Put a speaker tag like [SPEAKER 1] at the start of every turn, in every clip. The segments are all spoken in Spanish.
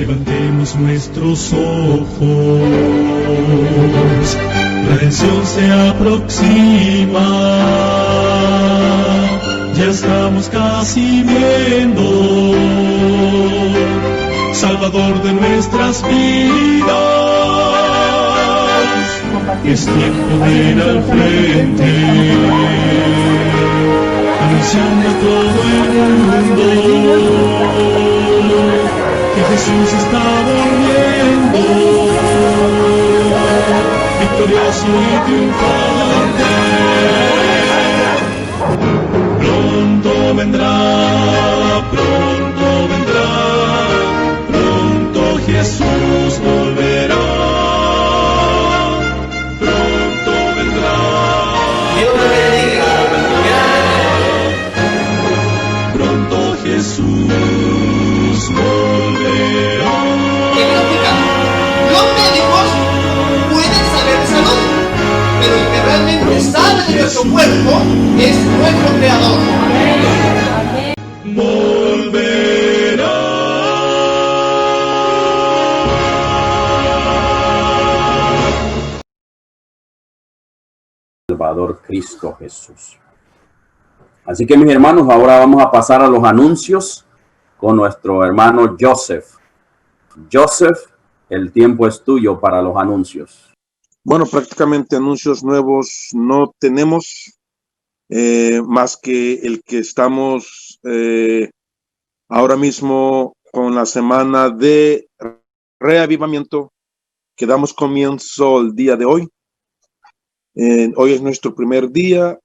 [SPEAKER 1] Levantemos nuestros ojos, la redención se aproxima, ya estamos casi viendo, Salvador de nuestras vidas, es tiempo de ir al frente, anunciando a todo el mundo que Jesús está volviendo, victorioso y triunfante. Pronto vendrá, pronto Jesús volverá, pronto vendrá.
[SPEAKER 2] Dios me bendiga.
[SPEAKER 1] Pronto Jesús volverá.
[SPEAKER 2] ¿Qué significa? Los médicos pueden saber de salud, pero el que realmente sabe de nuestro cuerpo es nuestro Creador.
[SPEAKER 1] Volverá.
[SPEAKER 3] Salvador Cristo Jesús. Así que mis hermanos, ahora vamos a pasar a los anuncios con nuestro hermano Joseph. Joseph, el tiempo es tuyo para los anuncios.
[SPEAKER 4] Bueno, prácticamente anuncios nuevos no tenemos, más que el que estamos ahora mismo con la semana de reavivamiento que damos comienzo el día de hoy. Hoy es nuestro primer día.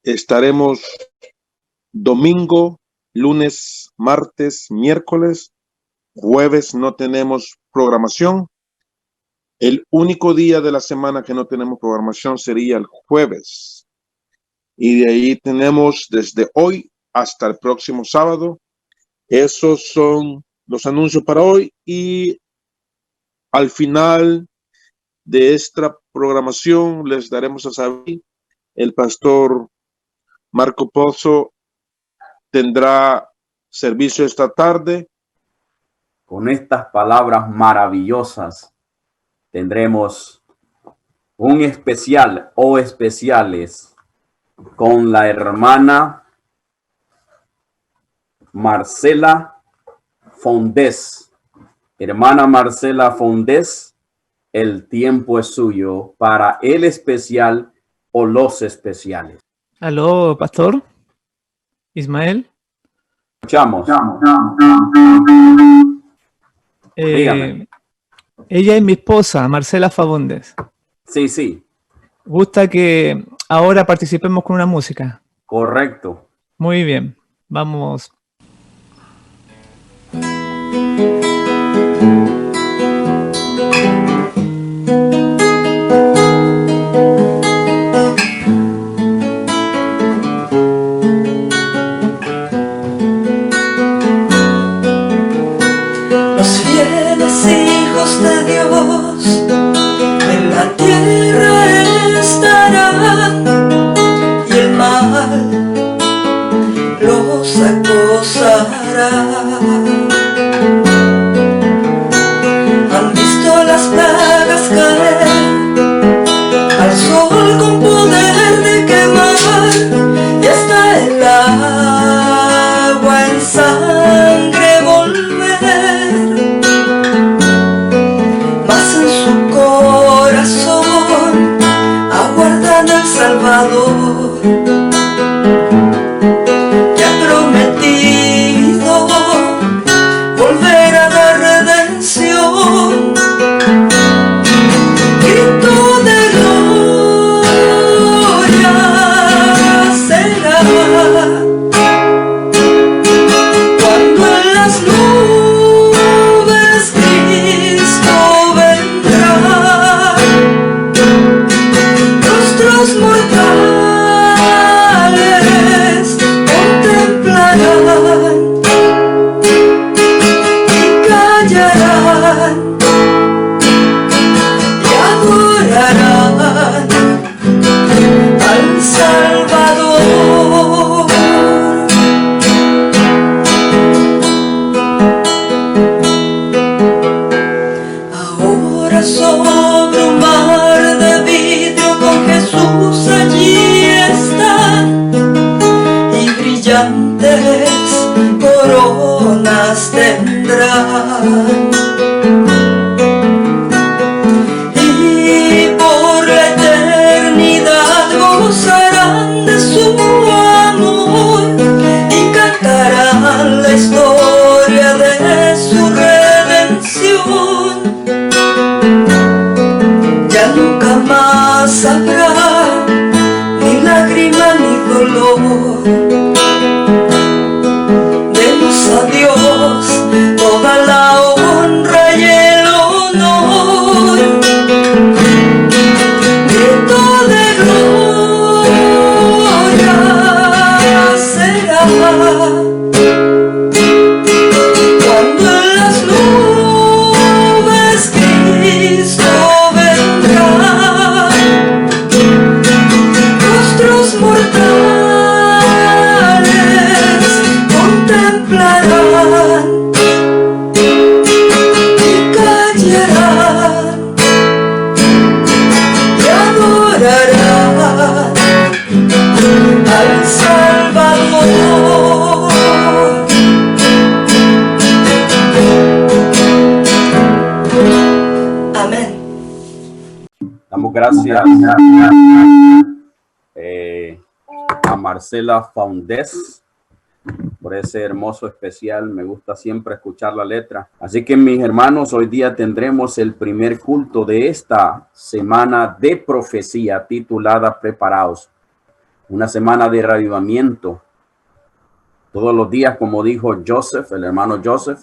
[SPEAKER 4] Estaremos domingo, lunes, martes, miércoles, jueves no tenemos programación. El único día de la semana que no tenemos programación sería el jueves. Y de ahí tenemos desde hoy hasta el próximo sábado. Esos son los anuncios para hoy. Y al final de esta programación les daremos a saber, el pastor Marco Pozo tendrá servicio esta tarde.
[SPEAKER 3] Con estas palabras maravillosas tendremos un especial o especiales con la hermana Marcela Fondés. Hermana Marcela Fondés, el tiempo es suyo para el especial o los especiales.
[SPEAKER 5] Aló, pastor Ismael.
[SPEAKER 3] Escuchamos. Dígame.
[SPEAKER 5] Ella es mi esposa, Marcela Fagundes.
[SPEAKER 3] Sí, sí.
[SPEAKER 5] Gusta que ahora participemos con una música.
[SPEAKER 3] Correcto.
[SPEAKER 5] Muy bien, vamos.
[SPEAKER 6] Los fieles hijos de Dios en la tierra estarán y el mal los acosará. coronas tendrán. Y por la eternidad gozarán de su amor y cantarán la historia de su redención. Ya nunca más habrá ni lágrima ni dolor. Demos a Dios toda la honra y el honor. Grito de gloria será cuando en las nubes Cristo vendrá. Rostros mortales contemplarán y callarán y adorarán al Salvador. Amén.
[SPEAKER 3] Damos gracias a Marcela Foundés por ese hermoso especial. Me gusta siempre escuchar la letra. Así que, mis hermanos, hoy día tendremos el primer culto de esta semana de profecía titulada Preparaos. Una semana de reavivamiento. Todos los días, como dijo Joseph, el hermano Joseph,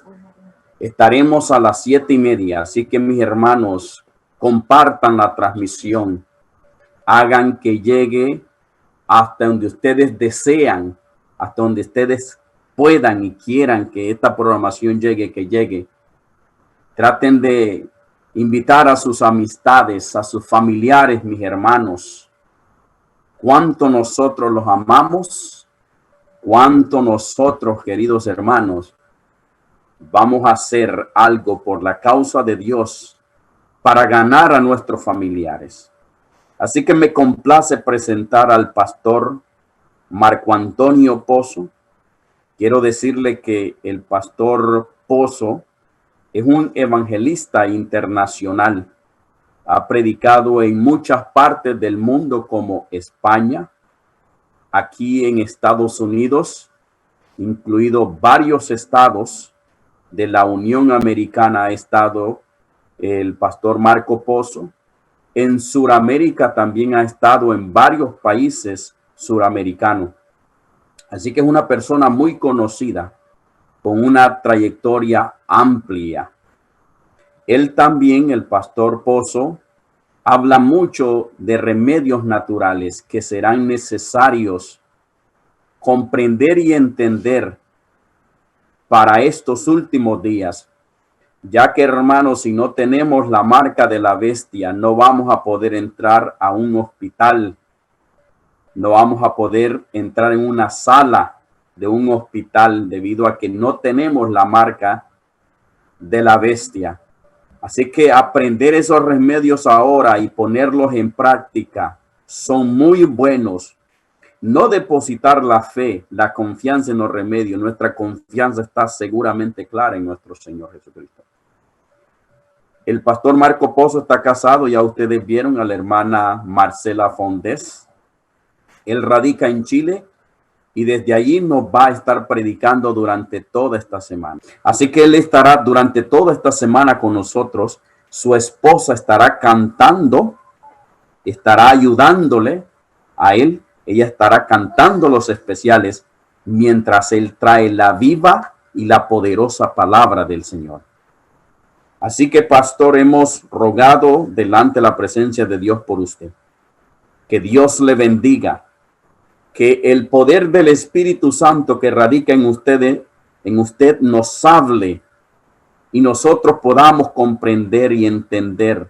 [SPEAKER 3] estaremos a las 7:30. Así que, mis hermanos, compartan la transmisión. Hagan que llegue hasta donde ustedes desean, hasta donde ustedes puedan y quieran que esta programación llegue, que llegue. Traten de invitar a sus amistades, a sus familiares, mis hermanos. Cuánto nosotros los amamos, cuánto nosotros, queridos hermanos, vamos a hacer algo por la causa de Dios para ganar a nuestros familiares. Así que me complace presentar al pastor Marco Antonio Pozo. Quiero decirle que el pastor Pozo es un evangelista internacional. Ha predicado en muchas partes del mundo como España, aquí en Estados Unidos, incluido varios estados de la Unión Americana ha estado el pastor Marco Pozo. En Suramérica también ha estado en varios países suramericanos. Así que es una persona muy conocida, con una trayectoria amplia. Él también, el pastor Pozo, habla mucho de remedios naturales que serán necesarios comprender y entender para estos últimos días. Ya que, hermanos, si no tenemos la marca de la bestia, no vamos a poder entrar a un hospital. No vamos a poder entrar en una sala de un hospital debido a que no tenemos la marca de la bestia. Así que aprender esos remedios ahora y ponerlos en práctica son muy buenos. No depositar la fe, la confianza en los remedios. Nuestra confianza está seguramente clara en nuestro Señor Jesucristo. El pastor Marco Pozo está casado, ya ustedes vieron a la hermana Marcela Foundés. Él radica en Chile y desde allí nos va a estar predicando durante toda esta semana. Así que él estará durante toda esta semana con nosotros. Su esposa estará cantando, estará ayudándole a él. Ella estará cantando los especiales mientras él trae la viva y la poderosa palabra del Señor. Así que, pastor, hemos rogado delante de la presencia de Dios por usted. Que Dios le bendiga. Que el poder del Espíritu Santo que radica en usted nos hable y nosotros podamos comprender y entender,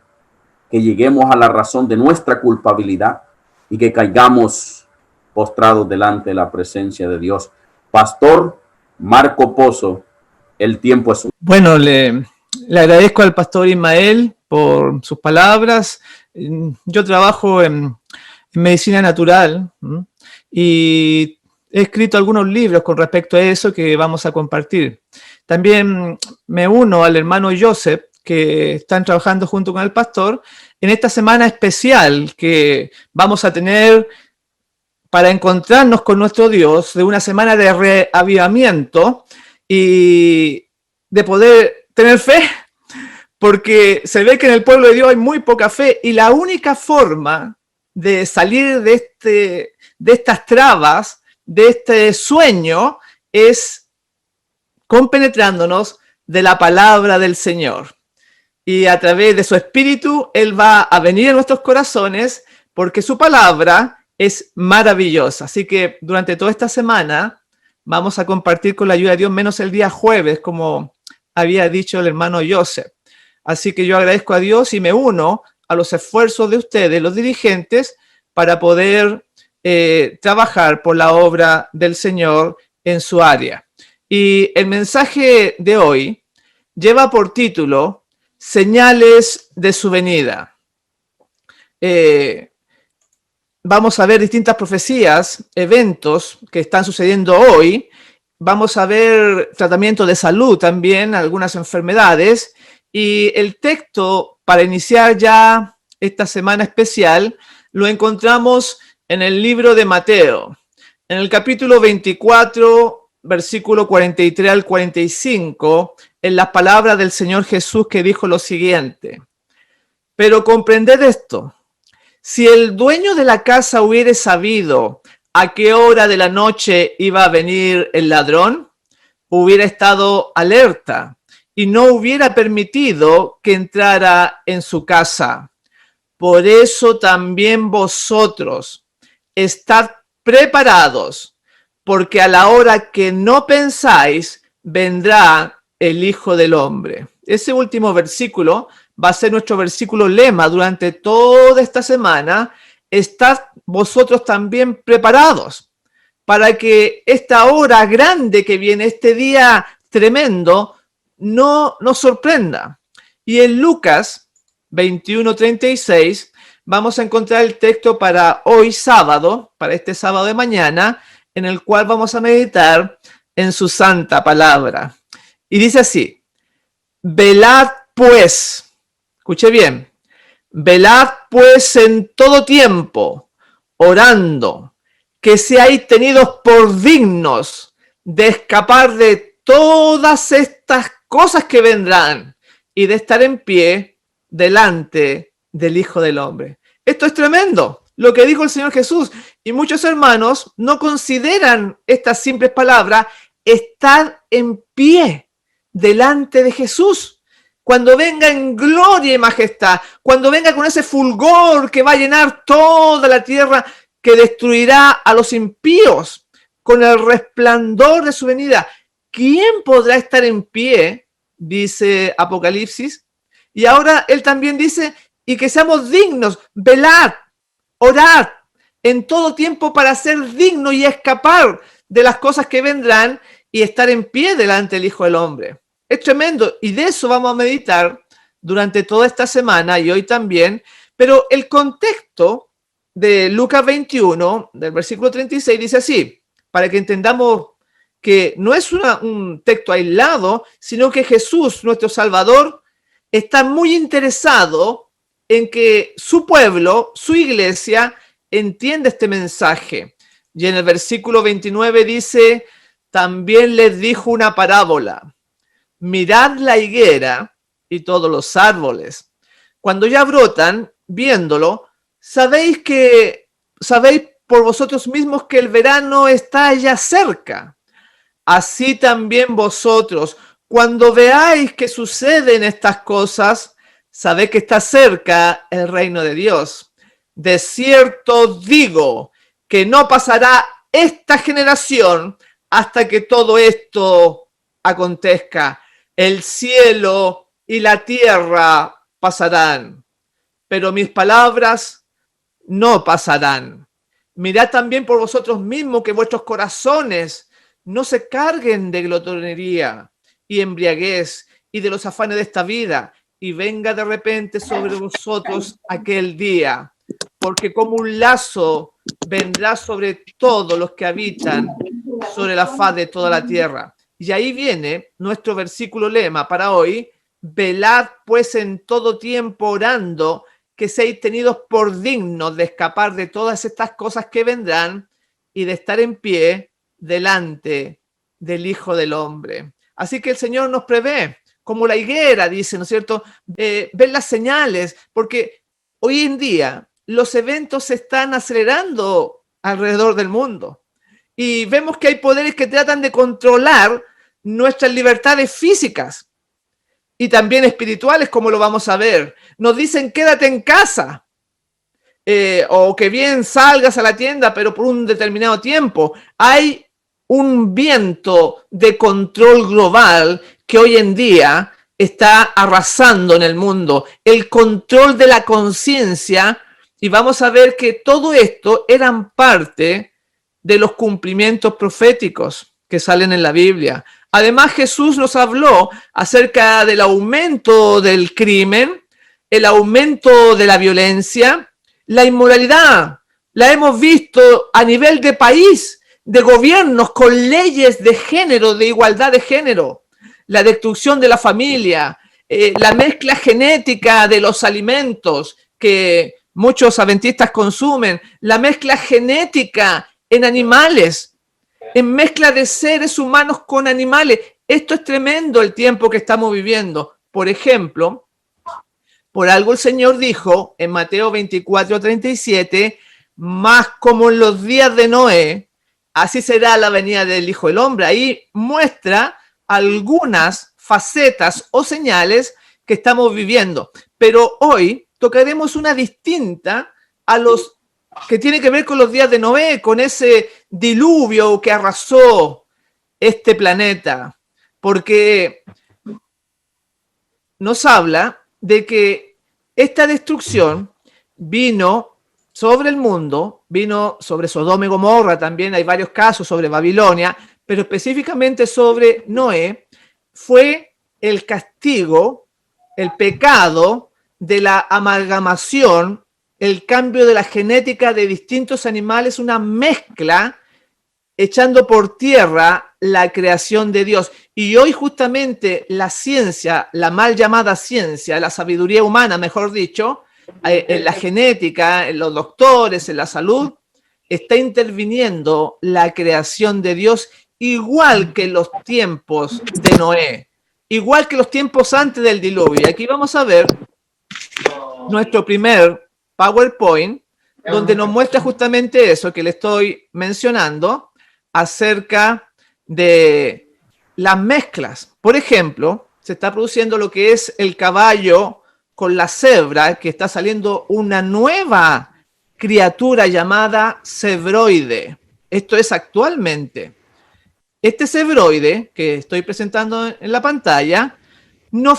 [SPEAKER 3] que lleguemos a la razón de nuestra culpabilidad y que caigamos postrados delante de la presencia de Dios. Pastor Marco Pozo, el tiempo es suyo.
[SPEAKER 5] Bueno, le agradezco al pastor Ismael por sus palabras. Yo trabajo en medicina natural y he escrito algunos libros con respecto a eso que vamos a compartir. También me uno al hermano Joseph, que están trabajando junto con el pastor en esta semana especial que vamos a tener para encontrarnos con nuestro Dios, de una semana de reavivamiento y de poder tener fe, porque se ve que en el pueblo de Dios hay muy poca fe y la única forma de salir de estas trabas, de este sueño, es compenetrándonos de la palabra del Señor. Y a través de su Espíritu, Él va a venir a nuestros corazones porque su palabra es maravillosa. Así que durante toda esta semana vamos a compartir con la ayuda de Dios, menos el día jueves, como había dicho el hermano Joseph. Así que yo agradezco a Dios y me uno a los esfuerzos de ustedes, los dirigentes, para poder trabajar por la obra del Señor en su área. Y el mensaje de hoy lleva por título Señales de su venida. Vamos a ver distintas profecías, eventos que están sucediendo hoy. Vamos a ver tratamiento de salud también, algunas enfermedades. Y el texto para iniciar ya esta semana especial lo encontramos en el libro de Mateo, en el capítulo 24, versículo 43 al 45, en las palabras del Señor Jesús, que dijo lo siguiente: pero comprended esto, si el dueño de la casa hubiere sabido a qué hora de la noche iba a venir el ladrón, hubiera estado alerta y no hubiera permitido que entrara en su casa. Por eso también vosotros estad preparados, porque a la hora que no pensáis, vendrá el Hijo del Hombre. Ese último versículo va a ser nuestro versículo lema durante toda esta semana. Estad vosotros también preparados para que esta hora grande que viene, este día tremendo, no nos sorprenda. Y en Lucas 21:36 vamos a encontrar el texto para hoy sábado, para este sábado de mañana, en el cual vamos a meditar en su santa palabra. Y dice así: velad pues, escuche bien, velad pues en todo tiempo, orando, que seáis tenidos por dignos de escapar de todas estas cosas que vendrán y de estar en pie delante del Hijo del Hombre. Esto es tremendo, lo que dijo el Señor Jesús. Y muchos hermanos no consideran estas simples palabras, estar en pie delante de Jesús. Cuando venga en gloria y majestad, cuando venga con ese fulgor que va a llenar toda la tierra, que destruirá a los impíos con el resplandor de su venida. ¿Quién podrá estar en pie? Dice Apocalipsis. Y ahora él también dice, y que seamos dignos, velad, orad en todo tiempo para ser dignos y escapar de las cosas que vendrán y estar en pie delante del Hijo del Hombre. Es tremendo, y de eso vamos a meditar durante toda esta semana y hoy también. Pero el contexto de Lucas 21, del versículo 36, dice así, para que entendamos que no es un texto aislado, sino que Jesús, nuestro Salvador, está muy interesado en que su pueblo, su iglesia, entienda este mensaje. Y en el versículo 29 dice, también les dijo una parábola: mirad la higuera y todos los árboles. Cuando ya brotan, viéndolo, sabéis por vosotros mismos que el verano está ya cerca. Así también vosotros, cuando veáis que suceden estas cosas, sabéis que está cerca el reino de Dios. De cierto digo que no pasará esta generación hasta que todo esto acontezca. El cielo y la tierra pasarán, pero mis palabras no pasarán. Mirad también por vosotros mismos que vuestros corazones no se carguen de glotonería y embriaguez y de los afanes de esta vida, y venga de repente sobre vosotros aquel día, porque como un lazo vendrá sobre todos los que habitan sobre la faz de toda la tierra. Y ahí viene nuestro versículo lema para hoy: velad pues en todo tiempo orando, que seáis tenidos por dignos de escapar de todas estas cosas que vendrán y de estar en pie delante del Hijo del Hombre. Así que el Señor nos prevé, como la higuera, dice, ¿no es cierto? Ver las señales, porque hoy en día los eventos se están acelerando alrededor del mundo y vemos que hay poderes que tratan de controlar nuestras libertades físicas y también espirituales, como lo vamos a ver. Nos dicen quédate en casa, o que bien salgas a la tienda, pero por un determinado tiempo. Hay un viento de control global que hoy en día está arrasando en el mundo, el control de la conciencia, y vamos a ver que todo esto eran parte de los cumplimientos proféticos que salen en la Biblia. Además, Jesús nos habló acerca del aumento del crimen, el aumento de la violencia, la inmoralidad. La hemos visto a nivel de país, de gobiernos con leyes de género, de igualdad de género, la destrucción de la familia, la mezcla genética de los alimentos que muchos adventistas consumen, la mezcla genética en animales, en mezcla de seres humanos con animales. Esto es tremendo el tiempo que estamos viviendo. Por ejemplo, por algo el Señor dijo en Mateo 24:37, más como en los días de Noé, así será la venida del Hijo del Hombre. Ahí muestra algunas facetas o señales que estamos viviendo. Pero hoy tocaremos una distinta a los que tiene que ver con los días de Noé, con ese diluvio que arrasó este planeta, porque nos habla de que esta destrucción vino sobre el mundo, vino sobre Sodoma y Gomorra, también hay varios casos sobre Babilonia, pero específicamente sobre Noé, fue el castigo, el pecado de la amalgamación, el cambio de la genética de distintos animales, una mezcla echando por tierra la creación de Dios. Y hoy justamente la ciencia, la mal llamada ciencia, la sabiduría humana, mejor dicho, en la genética, en los doctores, en la salud, está interviniendo la creación de Dios, igual que en los tiempos de Noé, igual que los tiempos antes del diluvio. Y aquí vamos a ver nuestro primer PowerPoint, donde nos muestra justamente eso que le estoy mencionando acerca de las mezclas. Por ejemplo, se está produciendo lo que es el caballo con la cebra, que está saliendo una nueva criatura llamada cebroide. Esto es actualmente. Este cebroide que estoy presentando en la pantalla no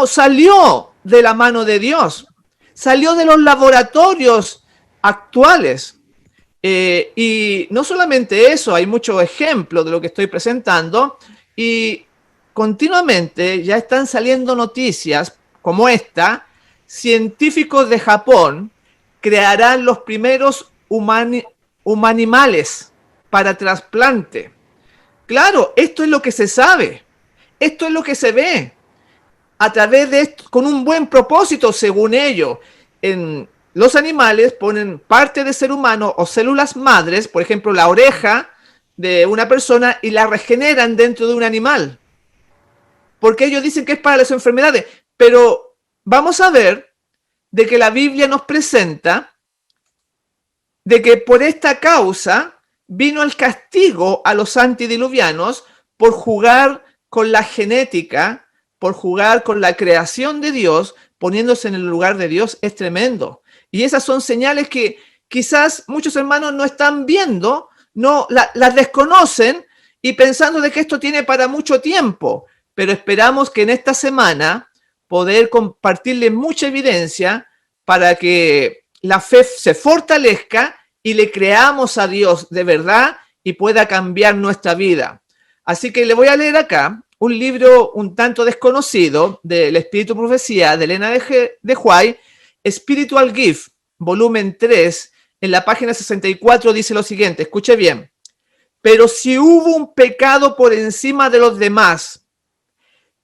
[SPEAKER 5] salió de la mano de Dios, salió de los laboratorios actuales. Y no solamente eso, hay muchos ejemplos de lo que estoy presentando y continuamente ya están saliendo noticias como esta. Científicos de Japón crearán los primeros humanimales para trasplante. Claro, esto es lo que se sabe, esto es lo que se ve a través de esto, con un buen propósito, según ellos. En los animales ponen parte de ser humano o células madres, por ejemplo, la oreja de una persona, y la regeneran dentro de un animal, porque ellos dicen que es para las enfermedades. Pero vamos a ver de que la Biblia nos presenta de que por esta causa vino el castigo a los antidiluvianos por jugar con la genética, por jugar con la creación de Dios, poniéndose en el lugar de Dios. Es tremendo. Y esas son señales que quizás muchos hermanos no están viendo, no las desconocen y pensando de que esto tiene para mucho tiempo. Pero esperamos que en esta semana poder compartirles mucha evidencia para que la fe se fortalezca y le creamos a Dios de verdad y pueda cambiar nuestra vida. Así que le voy a leer acá un libro un tanto desconocido del Espíritu Profecía de Elena de White, Spiritual Gift, volumen 3, en la página 64 dice lo siguiente, escuche bien. Pero si hubo un pecado por encima de los demás,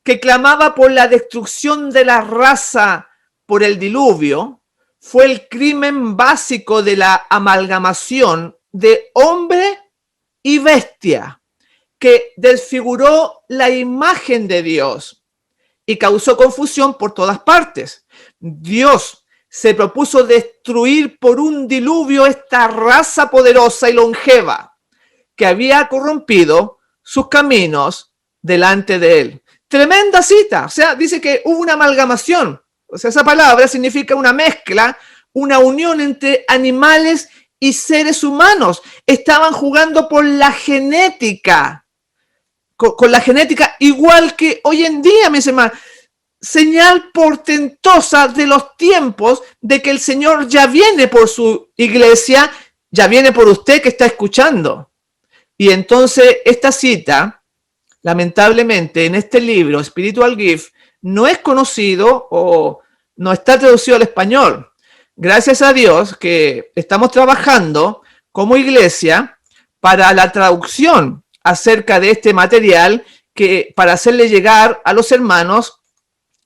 [SPEAKER 5] que clamaba por la destrucción de la raza por el diluvio, fue el crimen básico de la amalgamación de hombre y bestia, que desfiguró la imagen de Dios y causó confusión por todas partes. Dios se propuso destruir por un diluvio esta raza poderosa y longeva que había corrompido sus caminos delante de él. Tremenda cita, o sea, dice que hubo una amalgamación. O sea, esa palabra significa una mezcla, una unión entre animales y seres humanos. Estaban jugando por la genética, con la genética igual que hoy en día, mis hermanos. Señal portentosa de los tiempos de que el Señor ya viene por su iglesia, ya viene por usted que está escuchando. Y entonces esta cita, lamentablemente, en este libro, Spiritual Gift, no es conocido o no está traducido al español. Gracias a Dios que estamos trabajando como iglesia para la traducción acerca de este material, que para hacerle llegar a los hermanos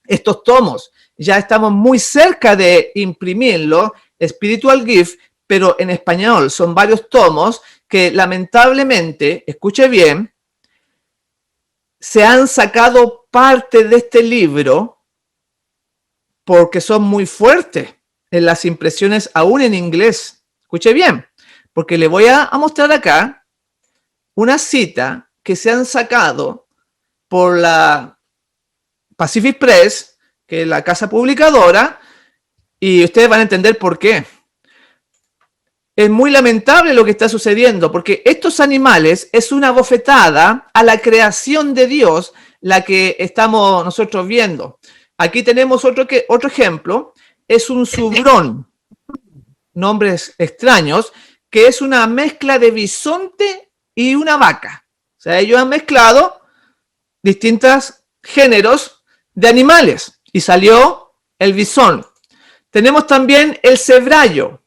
[SPEAKER 5] estos tomos. Ya estamos muy cerca de imprimirlo, Spiritual Gift, pero en español. Son varios tomos que lamentablemente, escuche bien, se han sacado parte de este libro porque son muy fuertes en las impresiones, aún en inglés. Escuche bien, porque le voy a mostrar acá una cita que se han sacado por la Pacific Press, que es la casa publicadora, y ustedes van a entender por qué. Es muy lamentable lo que está sucediendo, porque estos animales es una bofetada a la creación de Dios, la que estamos nosotros viendo. Aquí tenemos otro ejemplo, es un subrón, nombres extraños, que es una mezcla de bisonte y una vaca. O sea, ellos han mezclado distintos géneros de animales y salió el bisón. Tenemos también el cebrallo.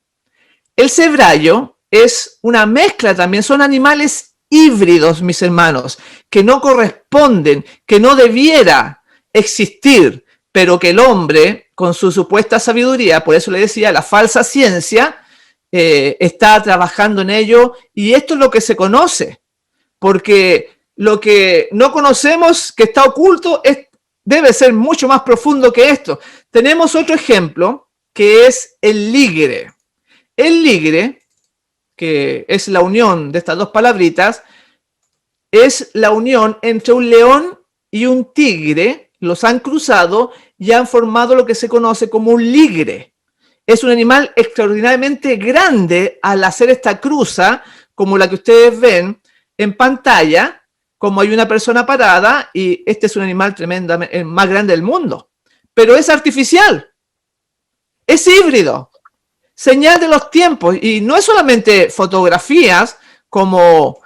[SPEAKER 5] El cebrallo es una mezcla también, son animales híbridos, mis hermanos, que no corresponden, que no debiera existir, pero que el hombre, con su supuesta sabiduría, por eso le decía, la falsa ciencia, está trabajando en ello, y esto es lo que se conoce, porque lo que no conocemos, que está oculto, debe ser mucho más profundo que esto. Tenemos otro ejemplo, que es el ligre. El ligre, que es la unión de estas dos palabritas, es la unión entre un león y un tigre. Los han cruzado y han formado lo que se conoce como un ligre. Es un animal extraordinariamente grande al hacer esta cruza, como la que ustedes ven en pantalla, como hay una persona parada, y este es un animal tremendamente, el más grande del mundo. Pero es artificial, es híbrido. Señal de los tiempos, y no es solamente fotografías como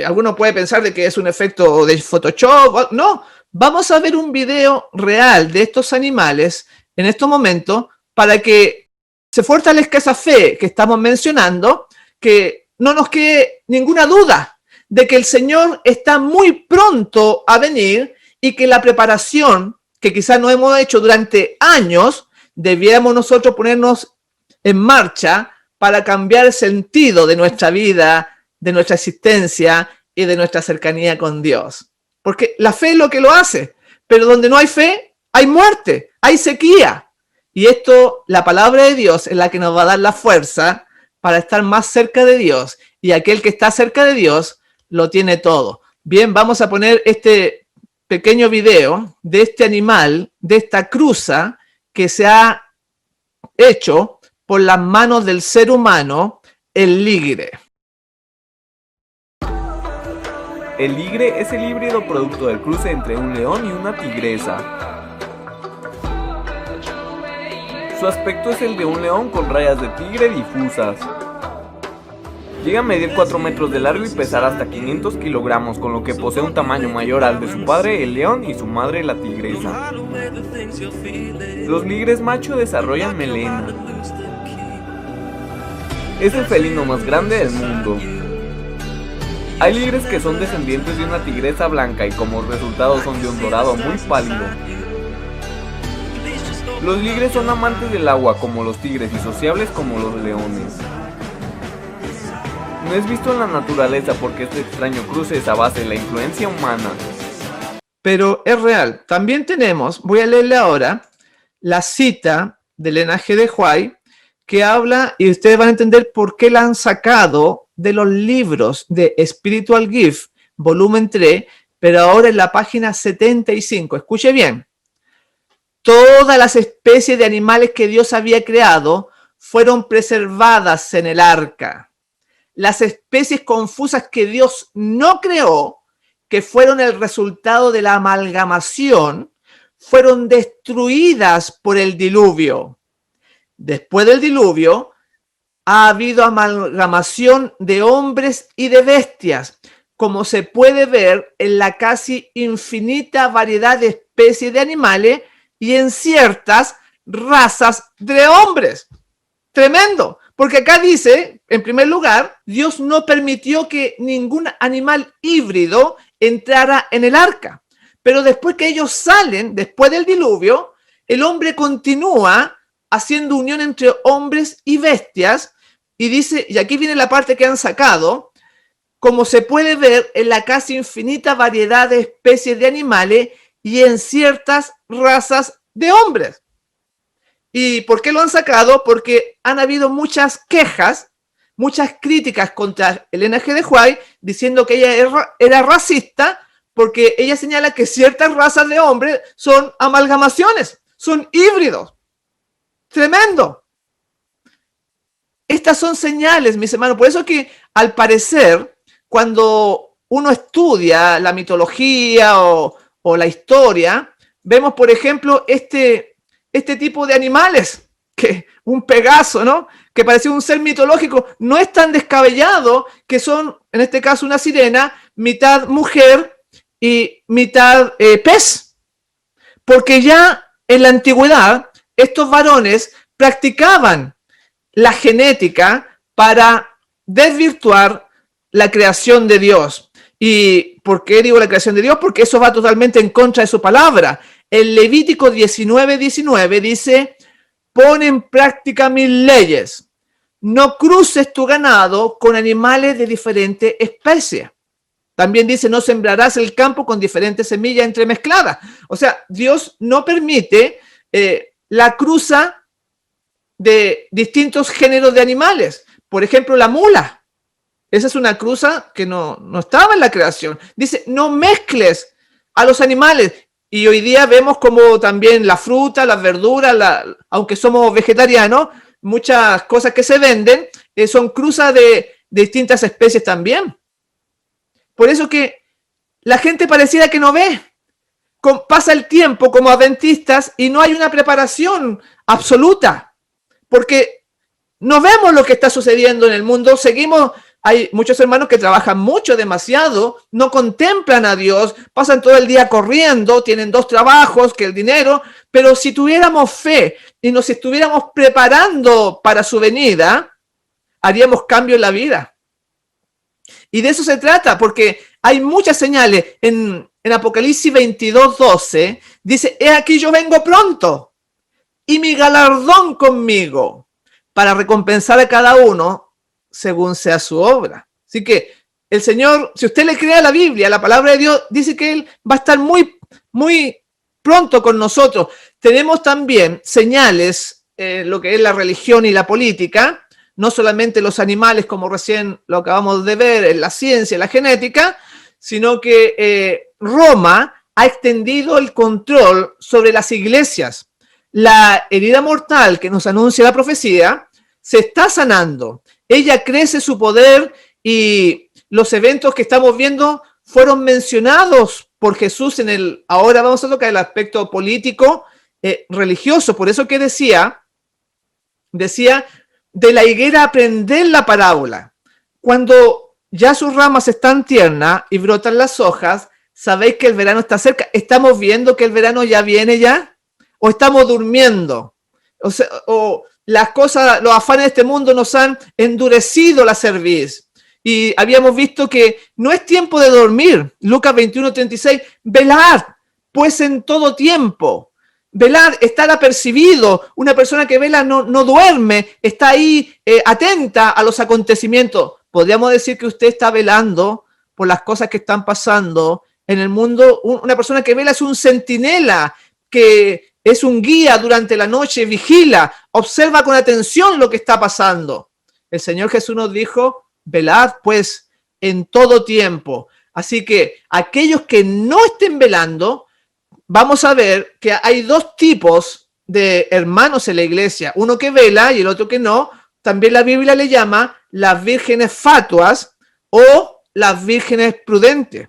[SPEAKER 5] alguno puede pensar de que es un efecto de Photoshop. No, vamos a ver un video real de estos animales en estos momentos para que se fortalezca esa fe que estamos mencionando, que no nos quede ninguna duda de que el Señor está muy pronto a venir y que la preparación que quizás no hemos hecho durante años, debiéramos nosotros ponernos en marcha para cambiar el sentido de nuestra vida, de nuestra existencia y de nuestra cercanía con Dios. Porque la fe es lo que lo hace, pero donde no hay fe, hay muerte, hay sequía. Y esto, la palabra de Dios es la que nos va a dar la fuerza para estar más cerca de Dios. Y aquel que está cerca de Dios lo tiene todo. Bien, vamos a poner este pequeño video de este animal, de esta cruza que se ha hecho por las manos del ser humano, el ligre.
[SPEAKER 7] El ligre es el híbrido producto del cruce entre un león y una tigresa. Su aspecto es el de un león con rayas de tigre difusas. Llega a medir 4 metros de largo y pesar hasta 500 kilogramos, con lo que posee un tamaño mayor al de su padre el león y su madre la tigresa. Los ligres macho desarrollan melena. Es el felino más grande del mundo. Hay ligres que son descendientes de una tigresa blanca y como resultado son de un dorado muy pálido. Los ligres son amantes del agua como los tigres y sociables como los leones. No es visto en la naturaleza porque este extraño cruce es a base de la influencia humana.
[SPEAKER 5] Pero es real. También tenemos, voy a leerle ahora, la cita del linaje de White, que habla, y ustedes van a entender por qué la han sacado de los libros de Spiritual Gift, volumen 3, pero ahora en la página 75. Escuche bien. Todas las especies de animales que Dios había creado fueron preservadas en el arca. Las especies confusas que Dios no creó, que fueron el resultado de la amalgamación, fueron destruidas por el diluvio. Después del diluvio, ha habido amalgamación de hombres y de bestias, como se puede ver en la casi infinita variedad de especies de animales y en ciertas razas de hombres. Tremendo, porque acá dice, en primer lugar, Dios no permitió que ningún animal híbrido entrara en el arca. Pero después que ellos salen, después del diluvio, el hombre continúa haciendo unión entre hombres y bestias, y dice, y aquí viene la parte que han sacado, como se puede ver en la casi infinita variedad de especies de animales y en ciertas razas de hombres. ¿Y por qué lo han sacado? Porque han habido muchas quejas, muchas críticas contra Ellen G. White, diciendo que ella era racista, porque ella señala que ciertas razas de hombres son amalgamaciones, son híbridos. Tremendo. Estas son señales, mis hermanos. Por eso que, al parecer, cuando uno estudia la mitología o la historia, vemos, por ejemplo, este tipo de animales, que un Pegaso, ¿no? Que parecía un ser mitológico, no es tan descabellado que son, en este caso, una sirena, mitad mujer y mitad pez. Porque ya en la antigüedad, estos varones practicaban la genética para desvirtuar la creación de Dios. ¿Y por qué digo la creación de Dios? Porque eso va totalmente en contra de su palabra. El Levítico 19:19 dice, pon en práctica mis leyes. No cruces tu ganado con animales de diferentes especies. También dice, no sembrarás el campo con diferentes semillas entremezcladas. O sea, Dios no permite la cruza de distintos géneros de animales. Por ejemplo, la mula. Esa es una cruza que no estaba en la creación. Dice, no mezcles a los animales. Y hoy día vemos como también la fruta, las verduras, aunque somos vegetarianos, muchas cosas que se venden son cruzas de distintas especies también. Por eso que la gente pareciera que no ve. Pasa el tiempo como adventistas y no hay una preparación absoluta. Porque no vemos lo que está sucediendo en el mundo, seguimos, hay muchos hermanos que trabajan mucho, demasiado, no contemplan a Dios, pasan todo el día corriendo, tienen 2 trabajos, que el dinero, pero si tuviéramos fe y nos estuviéramos preparando para su venida, haríamos cambio en la vida. Y de eso se trata, porque hay muchas señales. En Apocalipsis 22:12 dice, he aquí yo vengo pronto, y mi galardón conmigo, para recompensar a cada uno según sea su obra. Así que el Señor, si usted le cree a la Biblia, la palabra de Dios dice que Él va a estar muy, muy pronto con nosotros. Tenemos también señales, lo que es la religión y la política, no solamente los animales, como recién lo acabamos de ver, en la ciencia y la genética, sino que Roma ha extendido el control sobre las iglesias. La herida mortal que nos anuncia la profecía se está sanando. Ella crece su poder y los eventos que estamos viendo fueron mencionados por Jesús ahora vamos a tocar el aspecto político, religioso. Por eso que decía, de la higuera aprender la parábola. Cuando ya sus ramas están tiernas y brotan las hojas, sabéis que el verano está cerca. ¿Estamos viendo que el verano ya viene ya? ¿O estamos durmiendo? O las cosas, los afanes de este mundo nos han endurecido la cerviz. Y habíamos visto que no es tiempo de dormir. Lucas 21:36, velad, pues en todo tiempo. Velar, estar apercibido. Una persona que vela no duerme, está ahí atenta a los acontecimientos. Podríamos decir que usted está velando por las cosas que están pasando en el mundo. Una persona que vela es un centinela, que es un guía durante la noche, vigila, observa con atención lo que está pasando. El Señor Jesús nos dijo, velad pues en todo tiempo. Así que aquellos que no estén velando, vamos a ver que hay dos tipos de hermanos en la iglesia, uno que vela y el otro que no. También la Biblia le llama las vírgenes fatuas o las vírgenes prudentes.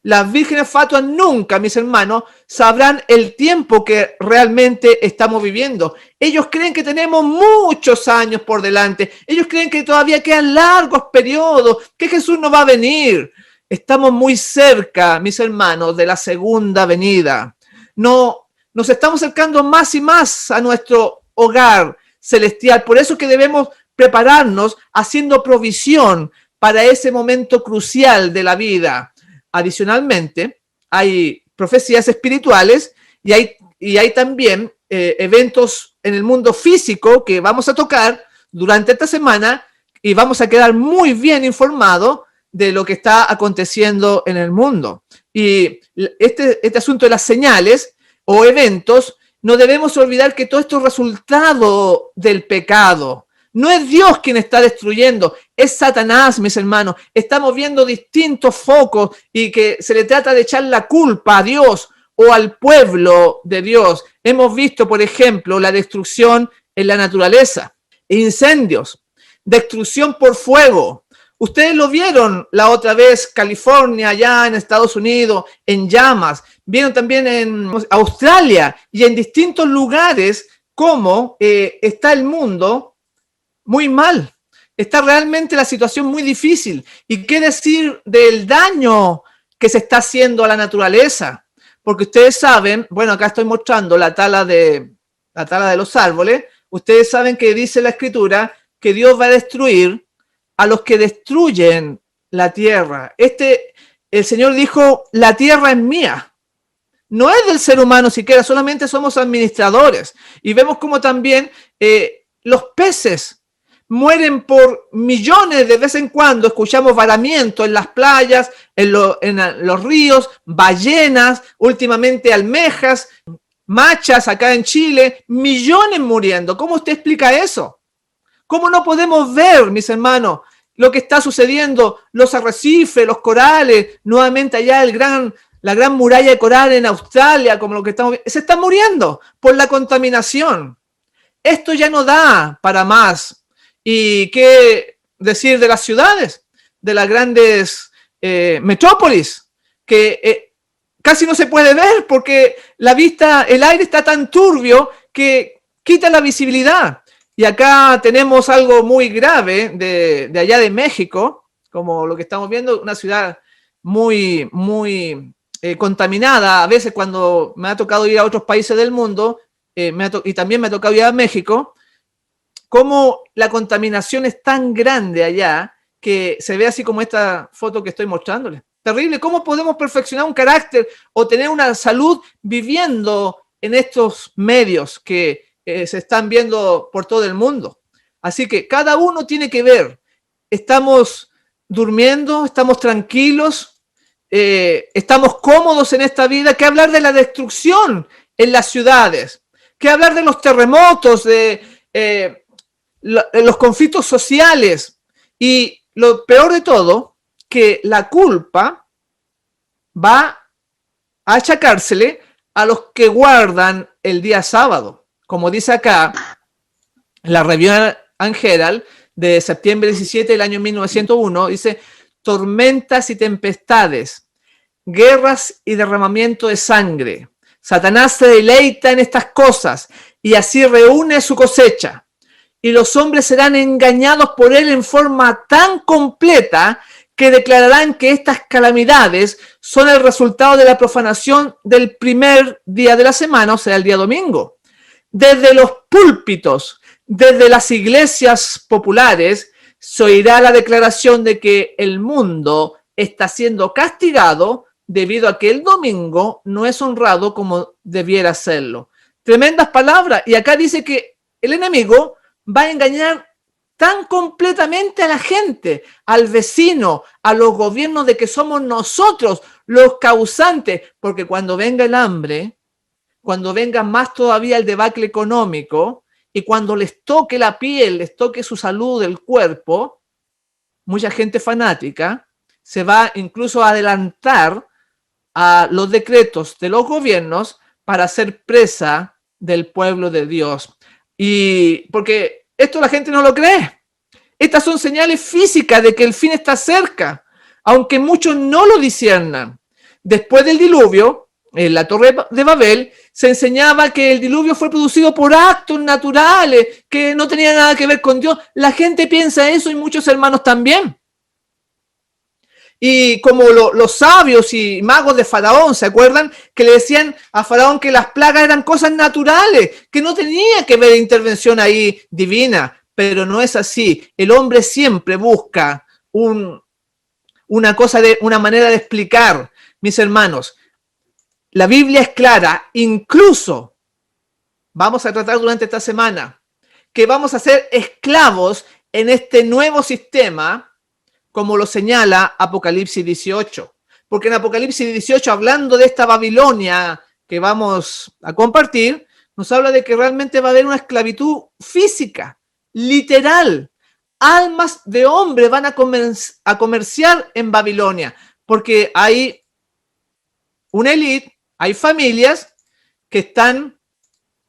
[SPEAKER 5] Las vírgenes fatuas nunca, mis hermanos, sabrán el tiempo que realmente estamos viviendo. Ellos creen que tenemos muchos años por delante. Ellos creen que todavía quedan largos periodos, que Jesús no va a venir. Estamos muy cerca, mis hermanos, de la segunda venida. No, nos estamos acercando más y más a nuestro hogar celestial. Por eso que debemos prepararnos haciendo provisión para ese momento crucial de la vida. Adicionalmente, hay profecías espirituales y hay también eventos en el mundo físico que vamos a tocar durante esta semana y vamos a quedar muy bien informados de lo que está aconteciendo en el mundo. Y este asunto de las señales o eventos, no debemos olvidar que todo esto es resultado del pecado. No es Dios quien está destruyendo, es Satanás, mis hermanos. Estamos viendo distintos focos y que se le trata de echar la culpa a Dios o al pueblo de Dios. Hemos visto, por ejemplo, la destrucción en la naturaleza, incendios, destrucción por fuego. Ustedes lo vieron la otra vez, California, allá en Estados Unidos, en llamas. Vieron también en Australia y en distintos lugares cómo está el mundo muy mal. Está realmente la situación muy difícil. ¿Y qué decir del daño que se está haciendo a la naturaleza? Porque ustedes saben, bueno, acá estoy mostrando la tala de los árboles. Ustedes saben que dice la Escritura que Dios va a destruir a los que destruyen la tierra. El Señor dijo, la tierra es mía. No es del ser humano siquiera, solamente somos administradores. Y vemos como también los peces mueren por millones de vez en cuando. Escuchamos varamientos en las playas, en los ríos, ballenas, últimamente almejas, machas acá en Chile, millones muriendo. ¿Cómo usted explica eso? ¿Cómo no podemos ver, mis hermanos, lo que está sucediendo? Los arrecifes, los corales, nuevamente allá la gran muralla de coral en Australia, como lo que estamos viendo, se están muriendo por la contaminación. Esto ya no da para más. ¿Y qué decir de las ciudades, de las grandes metrópolis, que casi no se puede ver porque el aire está tan turbio que quita la visibilidad? Y acá tenemos algo muy grave de allá de México, como lo que estamos viendo, una ciudad muy, muy contaminada. A veces cuando me ha tocado ir a otros países del mundo, y también me ha tocado ir a México, cómo la contaminación es tan grande allá que se ve así como esta foto que estoy mostrándoles. Terrible. ¿Cómo podemos perfeccionar un carácter o tener una salud viviendo en estos medios que se están viendo por todo el mundo? Así que cada uno tiene que ver. ¿Estamos durmiendo? ¿Estamos tranquilos? ¿Estamos cómodos en esta vida? ¿Qué hablar de la destrucción en las ciudades? ¿Qué hablar de los terremotos, de los conflictos sociales? Y lo peor de todo, que la culpa va a achacársele a los que guardan el día sábado. Como dice acá, la Review and Herald de septiembre 17 del año 1901, dice, tormentas y tempestades, guerras y derramamiento de sangre. Satanás se deleita en estas cosas y así reúne su cosecha. Y los hombres serán engañados por él en forma tan completa que declararán que estas calamidades son el resultado de la profanación del primer día de la semana, o sea, el día domingo. Desde los púlpitos, desde las iglesias populares, se oirá la declaración de que el mundo está siendo castigado debido a que el domingo no es honrado como debiera serlo. Tremendas palabras. Y acá dice que el enemigo va a engañar tan completamente a la gente, al vecino, a los gobiernos, de que somos nosotros los causantes, porque cuando venga el hambre, cuando venga más todavía el debacle económico, y cuando les toque la piel, les toque su salud, el cuerpo, mucha gente fanática se va incluso a adelantar a los decretos de los gobiernos para hacer presa del pueblo de Dios. Y porque esto la gente no lo cree. Estas son señales físicas de que el fin está cerca, aunque muchos no lo disciernan. Después del diluvio, en la Torre de Babel, se enseñaba que el diluvio fue producido por actos naturales, que no tenían nada que ver con Dios. La gente piensa eso y muchos hermanos también. Y como los sabios y magos de Faraón, ¿se acuerdan? Que le decían a Faraón que las plagas eran cosas naturales, que no tenía que haber intervención ahí divina. Pero no es así. El hombre siempre busca una manera de explicar. Mis hermanos, la Biblia es clara. Incluso vamos a tratar durante esta semana que vamos a ser esclavos en este nuevo sistema, como lo señala Apocalipsis 18. Porque en Apocalipsis 18, hablando de esta Babilonia que vamos a compartir, nos habla de que realmente va a haber una esclavitud física, literal. Almas de hombres van a comerciar en Babilonia, porque hay una élite, hay familias que están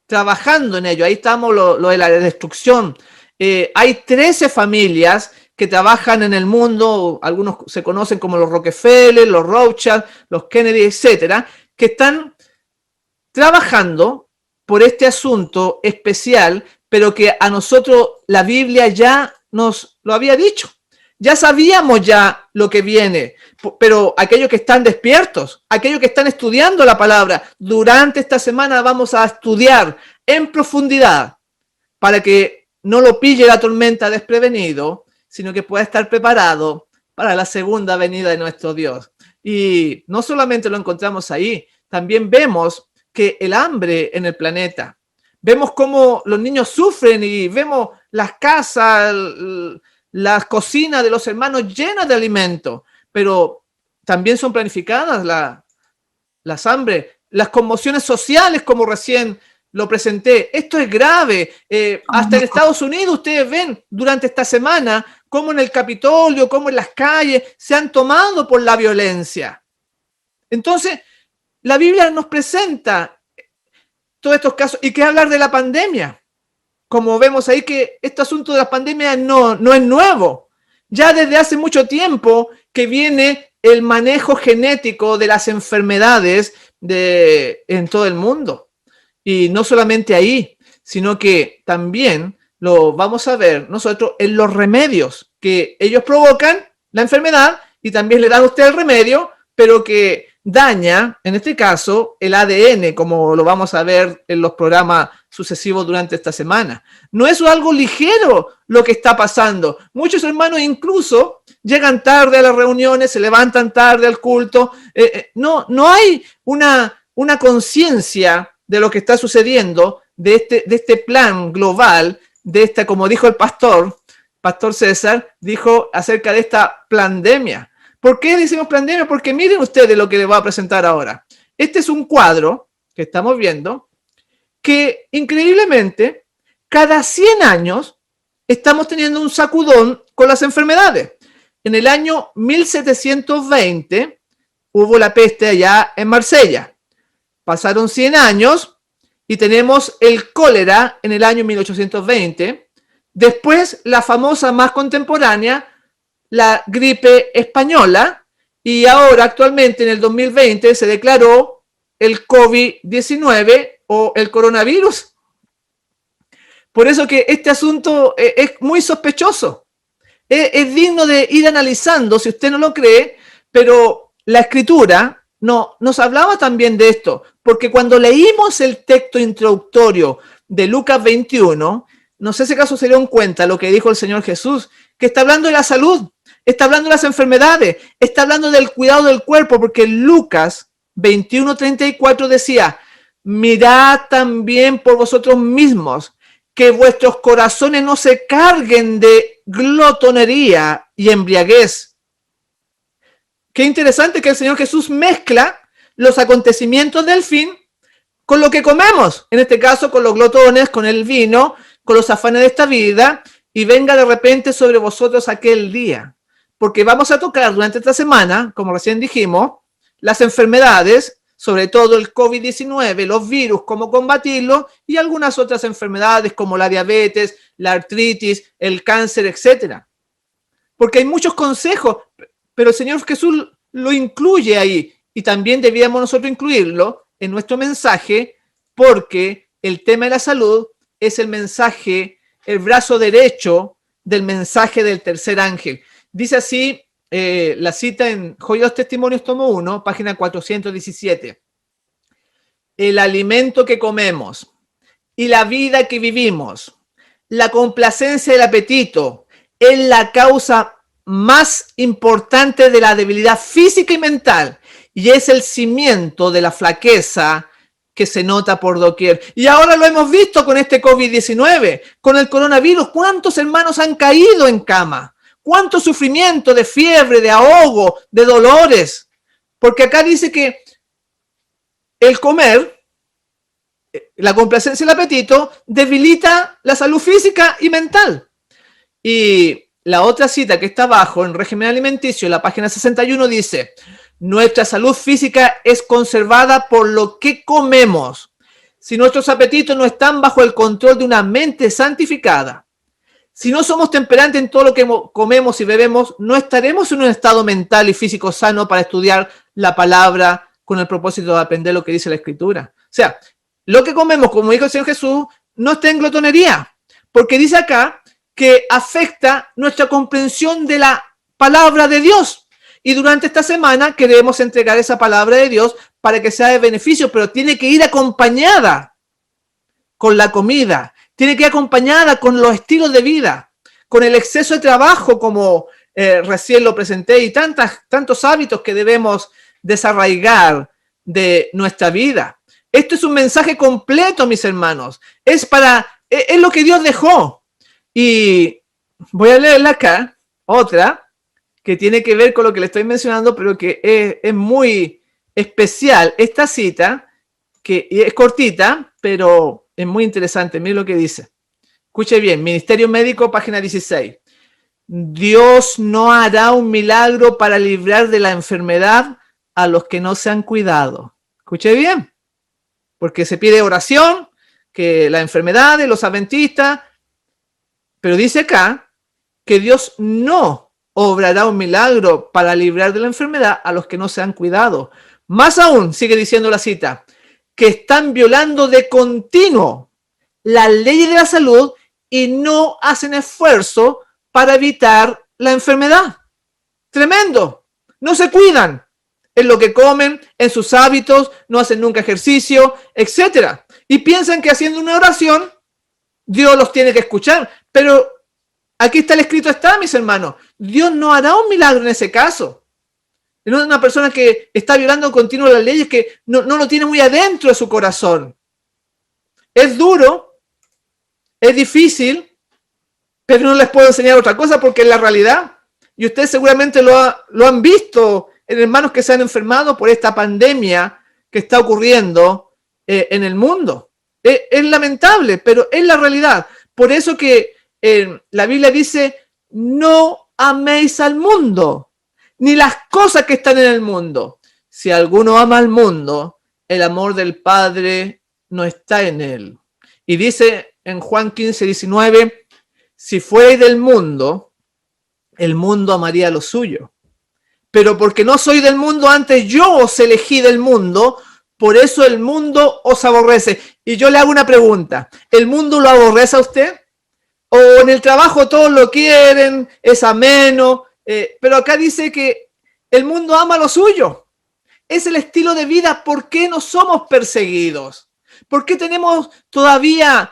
[SPEAKER 5] trabajando en ello. Ahí estamos lo de la destrucción. Hay 13 familias que trabajan en el mundo, algunos se conocen como los Rockefeller, los Rothschild, los Kennedy, etcétera, que están trabajando por este asunto especial, pero que a nosotros la Biblia ya nos lo había dicho. Ya sabíamos ya lo que viene, pero aquellos que están despiertos, aquellos que están estudiando la palabra, durante esta semana vamos a estudiar en profundidad para que no lo pille la tormenta desprevenido, sino que pueda estar preparado para la segunda venida de nuestro Dios. Y no solamente lo encontramos ahí, también vemos que el hambre en el planeta, vemos cómo los niños sufren y vemos las casas, las cocinas de los hermanos llenas de alimento, pero también son planificadas las hambres, las conmociones sociales, como recién lo presenté. Esto es grave. Hasta en Estados Unidos ustedes ven durante esta semana cómo en el Capitolio, cómo en las calles se han tomado por la violencia. Entonces, la Biblia nos presenta todos estos casos. ¿Y qué hablar de la pandemia? Como vemos ahí que este asunto de la pandemia no es nuevo. Ya desde hace mucho tiempo que viene el manejo genético de las enfermedades en todo el mundo. Y no solamente ahí, sino que también lo vamos a ver nosotros en los remedios que ellos provocan la enfermedad y también le dan a usted el remedio, pero que daña, en este caso, el ADN, como lo vamos a ver en los programas sucesivos durante esta semana. No es algo ligero lo que está pasando. Muchos hermanos incluso llegan tarde a las reuniones, se levantan tarde al culto. No hay una conciencia de lo que está sucediendo, de este plan global, como dijo el pastor César, dijo acerca de esta pandemia. ¿Por qué decimos pandemia? Porque miren ustedes lo que les voy a presentar ahora. Este es un cuadro que estamos viendo que increíblemente cada 100 años estamos teniendo un sacudón con las enfermedades. En el año 1720 hubo la peste allá en Marsella. Pasaron 100 años y tenemos el cólera en el año 1820. Después la famosa más contemporánea, la gripe española, y ahora actualmente en el 2020 se declaró el COVID-19 o el coronavirus. Por eso que este asunto es muy sospechoso. Es digno de ir analizando, si usted no lo cree, pero la Escritura nos hablaba también de esto, porque cuando leímos el texto introductorio de Lucas 21, no sé si acaso se dieron cuenta lo que dijo el Señor Jesús, que está hablando de la salud, está hablando de las enfermedades, está hablando del cuidado del cuerpo, porque Lucas 21:34 decía, mirad también por vosotros mismos, que vuestros corazones no se carguen de glotonería y embriaguez. Qué interesante que el Señor Jesús mezcla los acontecimientos del fin con lo que comemos, en este caso con los glotones, con el vino, con los afanes de esta vida, y venga de repente sobre vosotros aquel día. Porque vamos a tocar durante esta semana, como recién dijimos, las enfermedades, sobre todo el COVID-19, los virus, cómo combatirlo, y algunas otras enfermedades como la diabetes, la artritis, el cáncer, etc. Porque hay muchos consejos, pero el Señor Jesús lo incluye ahí, y también debíamos nosotros incluirlo en nuestro mensaje, porque el tema de la salud es el mensaje, el brazo derecho del mensaje del tercer ángel. Dice así la cita en Joya de los Testimonios, tomo 1, página 417. El alimento que comemos y la vida que vivimos, la complacencia del apetito, es la causa más importante de la debilidad física y mental, y es el cimiento de la flaqueza que se nota por doquier. Y ahora lo hemos visto con este COVID-19, con el coronavirus. ¿Cuántos hermanos han caído en cama? ¿Cuánto sufrimiento de fiebre, de ahogo, de dolores? Porque acá dice que el comer, la complacencia y el apetito, debilita la salud física y mental. Y la otra cita que está abajo en régimen alimenticio, en la página 61, dice: nuestra salud física es conservada por lo que comemos. Si nuestros apetitos no están bajo el control de una mente santificada, si no somos temperantes en todo lo que comemos y bebemos, no estaremos en un estado mental y físico sano para estudiar la palabra con el propósito de aprender lo que dice la Escritura. O sea, lo que comemos, como dijo el Señor Jesús, no está en glotonería, porque dice acá que afecta nuestra comprensión de la palabra de Dios. Y durante esta semana queremos entregar esa palabra de Dios para que sea de beneficio, pero tiene que ir acompañada con la comida, tiene que ir acompañada con los estilos de vida, con el exceso de trabajo, como recién lo presenté, y tantos hábitos que debemos desarraigar de nuestra vida. Esto es un mensaje completo, mis hermanos. Es lo que Dios dejó. Y voy a leerla acá, otra, que tiene que ver con lo que le estoy mencionando, pero que es muy especial. Esta cita, que es cortita, pero es muy interesante. Miren lo que dice. Escuche bien, Ministerio Médico, página 16. Dios no hará un milagro para librar de la enfermedad a los que no se han cuidado. Escuche bien, porque se pide oración, que la enfermedad de los adventistas, pero dice acá que Dios no obrará un milagro para librar de la enfermedad a los que no se han cuidado. Más aún, sigue diciendo la cita, que están violando de continuo las leyes de la salud y no hacen esfuerzo para evitar la enfermedad. Tremendo. No se cuidan en lo que comen, en sus hábitos, no hacen nunca ejercicio, etc. Y piensan que haciendo una oración, Dios los tiene que escuchar. Pero aquí está el escrito, mis hermanos. Dios no hará un milagro en ese caso. No es una persona que está violando continuo las leyes, que no lo tiene muy adentro de su corazón. Es duro, es difícil, pero no les puedo enseñar otra cosa porque es la realidad. Y ustedes seguramente lo han visto en hermanos que se han enfermado por esta pandemia que está ocurriendo en el mundo. Es lamentable, pero es la realidad. Por eso que la Biblia dice, no améis al mundo, ni las cosas que están en el mundo. Si alguno ama al mundo, el amor del Padre no está en él. Y dice en Juan 15:19, si fuerais del mundo, el mundo amaría lo suyo. Pero porque no soy del mundo, antes yo os elegí del mundo, por eso el mundo os aborrece. Y yo le hago una pregunta, ¿el mundo lo aborrece a usted? ¿O en el trabajo todos lo quieren, es ameno? Pero acá dice que el mundo ama lo suyo. Es el estilo de vida. ¿Por qué no somos perseguidos? ¿Por qué tenemos todavía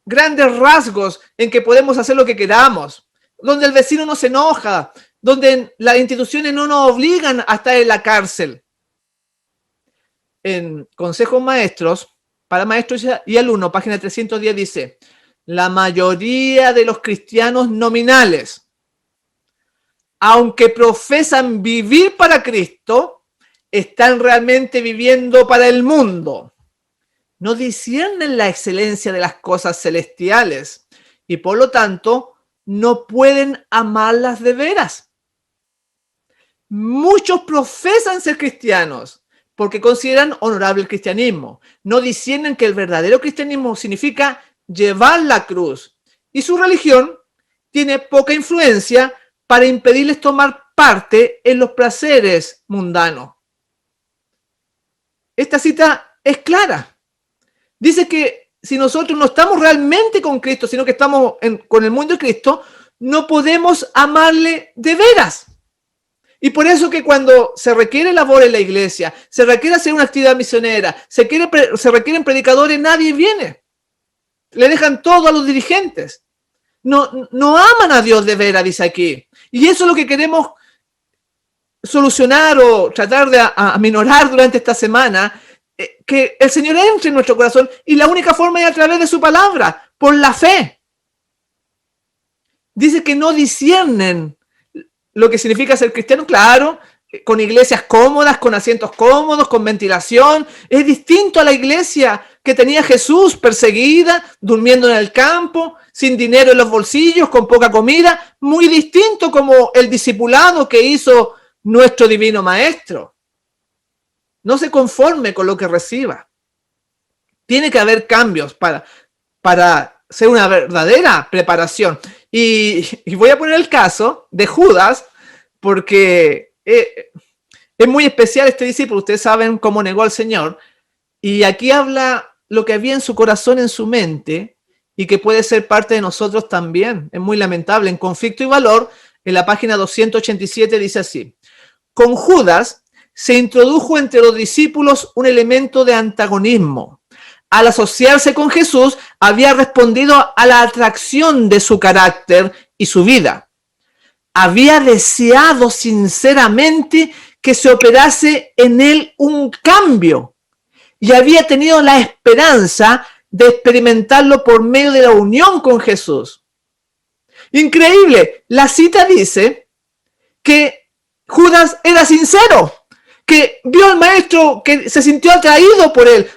[SPEAKER 5] grandes rasgos en que podemos hacer lo que queramos? donde el vecino no se enoja, donde las instituciones no nos obligan a estar en la cárcel. En Consejos Maestros, para Maestros y Alumnos, página 310 dice, la mayoría de los cristianos nominales, aunque profesan vivir para Cristo, están realmente viviendo para el mundo. No disciernen la excelencia de las cosas celestiales y por lo tanto no pueden amarlas de veras. Muchos profesan ser cristianos porque consideran honorable el cristianismo. No disciernen que el verdadero cristianismo significa llevar la cruz y su religión tiene poca influencia para impedirles tomar parte en los placeres mundanos. Esta cita es clara. Dice que si nosotros no estamos realmente con Cristo, sino que estamos con el mundo de Cristo, no podemos amarle de veras. Y por eso que cuando se requiere labor en la iglesia, se requiere hacer una actividad misionera, se requieren predicadores, nadie viene. Le dejan todo a los dirigentes. No aman a Dios de veras, dice aquí. Y eso es lo que queremos solucionar o tratar de aminorar durante esta semana, que el Señor entre en nuestro corazón y la única forma es a través de su palabra, por la fe. Dice que no disciernen lo que significa ser cristiano, claro, con iglesias cómodas, con asientos cómodos, con ventilación. Es distinto a la iglesia que tenía Jesús, perseguida, durmiendo en el campo, sin dinero en los bolsillos, con poca comida. Muy distinto como el discipulado que hizo nuestro divino maestro. No se conforme con lo que reciba. Tiene que haber cambios para ser una verdadera preparación. Y voy a poner el caso de Judas, porque es muy especial este discípulo. Ustedes saben cómo negó al Señor. Y aquí habla lo que había en su corazón, en su mente, y que puede ser parte de nosotros también. Es muy lamentable. En Conflicto y Valor, en la página 287, dice así: con Judas se introdujo entre los discípulos un elemento de antagonismo. Al asociarse con Jesús, había respondido a la atracción de su carácter y su vida. Había deseado sinceramente que se operase en él un cambio y había tenido la esperanza de experimentarlo por medio de la unión con Jesús. Increíble, la cita dice que Judas era sincero, que vio al maestro, que se sintió atraído por él.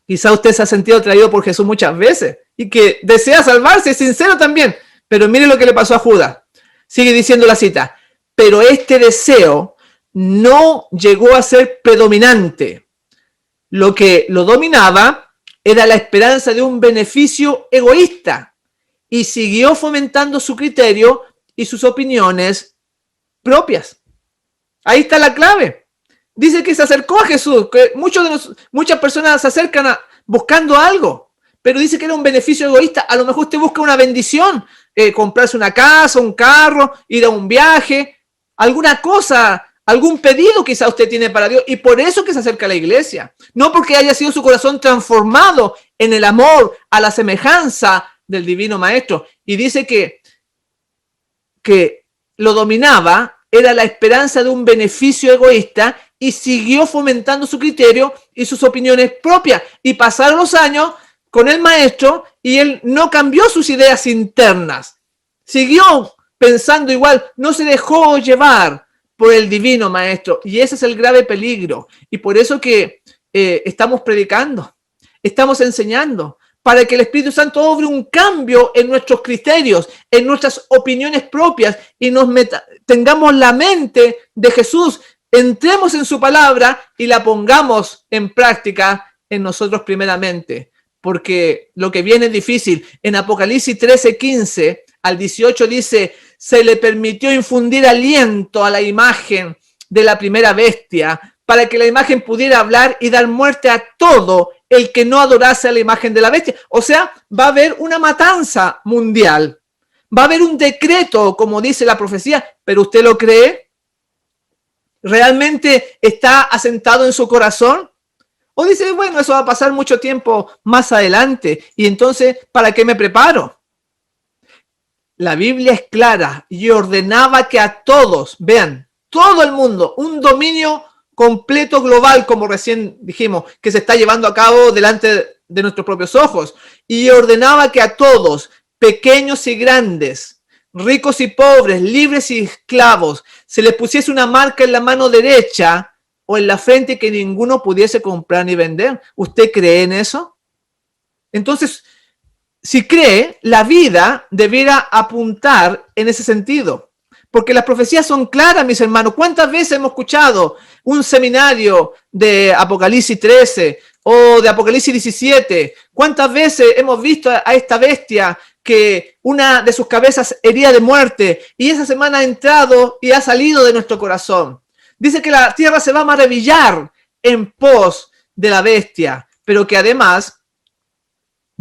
[SPEAKER 5] Quizá usted se ha sentido atraído por Jesús muchas veces y que desea salvarse, es sincero también. Pero mire lo que le pasó a Judas. Sigue diciendo la cita: pero este deseo no llegó a ser predominante. Lo que lo dominaba era la esperanza de un beneficio egoísta y siguió fomentando su criterio y sus opiniones propias. Ahí está la clave. Dice que se acercó a Jesús, que muchas personas se acercan buscando algo, pero dice que era un beneficio egoísta. A lo mejor usted busca una bendición, comprarse una casa, un carro, ir a un viaje, alguna cosa, algún pedido quizá usted tiene para Dios, y por eso que se acerca a la iglesia. No porque haya sido su corazón transformado en el amor, a la semejanza del divino maestro. Y dice que lo dominaba era la esperanza de un beneficio egoísta y siguió fomentando su criterio y sus opiniones propias. Y pasaron los años con el maestro y él no cambió sus ideas internas. Siguió pensando igual, no se dejó llevar por el divino maestro. Y ese es el grave peligro. Y por eso que estamos predicando, estamos enseñando, para que el Espíritu Santo obre un cambio en nuestros criterios, en nuestras opiniones propias y tengamos la mente de Jesús, entremos en su palabra y la pongamos en práctica en nosotros primeramente, porque lo que viene es difícil. En Apocalipsis 13:15 al 18 dice: se le permitió infundir aliento a la imagen de la primera bestia para que la imagen pudiera hablar y dar muerte a todo el que no adorase a la imagen de la bestia. O sea, va a haber una matanza mundial. Va a haber un decreto, como dice la profecía. ¿Pero usted lo cree? ¿Realmente está asentado en su corazón? ¿O dice, bueno, eso va a pasar mucho tiempo más adelante y entonces, ¿para qué me preparo? la Biblia es clara y ordenaba que a todos, vean, todo el mundo, un dominio completo global, como recién dijimos, que se está llevando a cabo delante de nuestros propios ojos, y ordenaba que a todos, pequeños y grandes, ricos y pobres, libres y esclavos, se les pusiese una marca en la mano derecha o en la frente que ninguno pudiese comprar ni vender. ¿Usted cree en eso? Entonces, si cree, la vida debiera apuntar en ese sentido. Porque las profecías son claras, mis hermanos. ¿Cuántas veces hemos escuchado un seminario de Apocalipsis 13 o de Apocalipsis 17? ¿Cuántas veces hemos visto a esta bestia que una de sus cabezas hería de muerte y esa semana ha entrado y ha salido de nuestro corazón? Dice que la tierra se va a maravillar en pos de la bestia, pero que además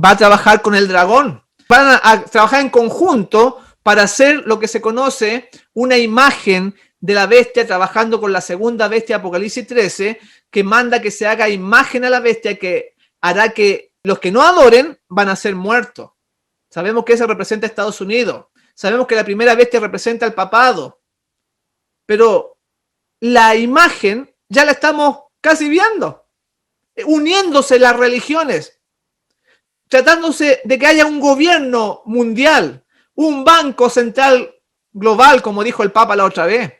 [SPEAKER 5] va a trabajar con el dragón. Van a trabajar en conjunto para hacer lo que se conoce una imagen de la bestia, trabajando con la segunda bestia, Apocalipsis 13, que manda que se haga imagen a la bestia, que hará que los que no adoren van a ser muertos. Sabemos que eso representa a Estados Unidos. Sabemos que la primera bestia representa al papado. Pero la imagen ya la estamos casi viendo, uniéndose las religiones, tratándose de que haya un gobierno mundial, un banco central global, como dijo el Papa la otra vez,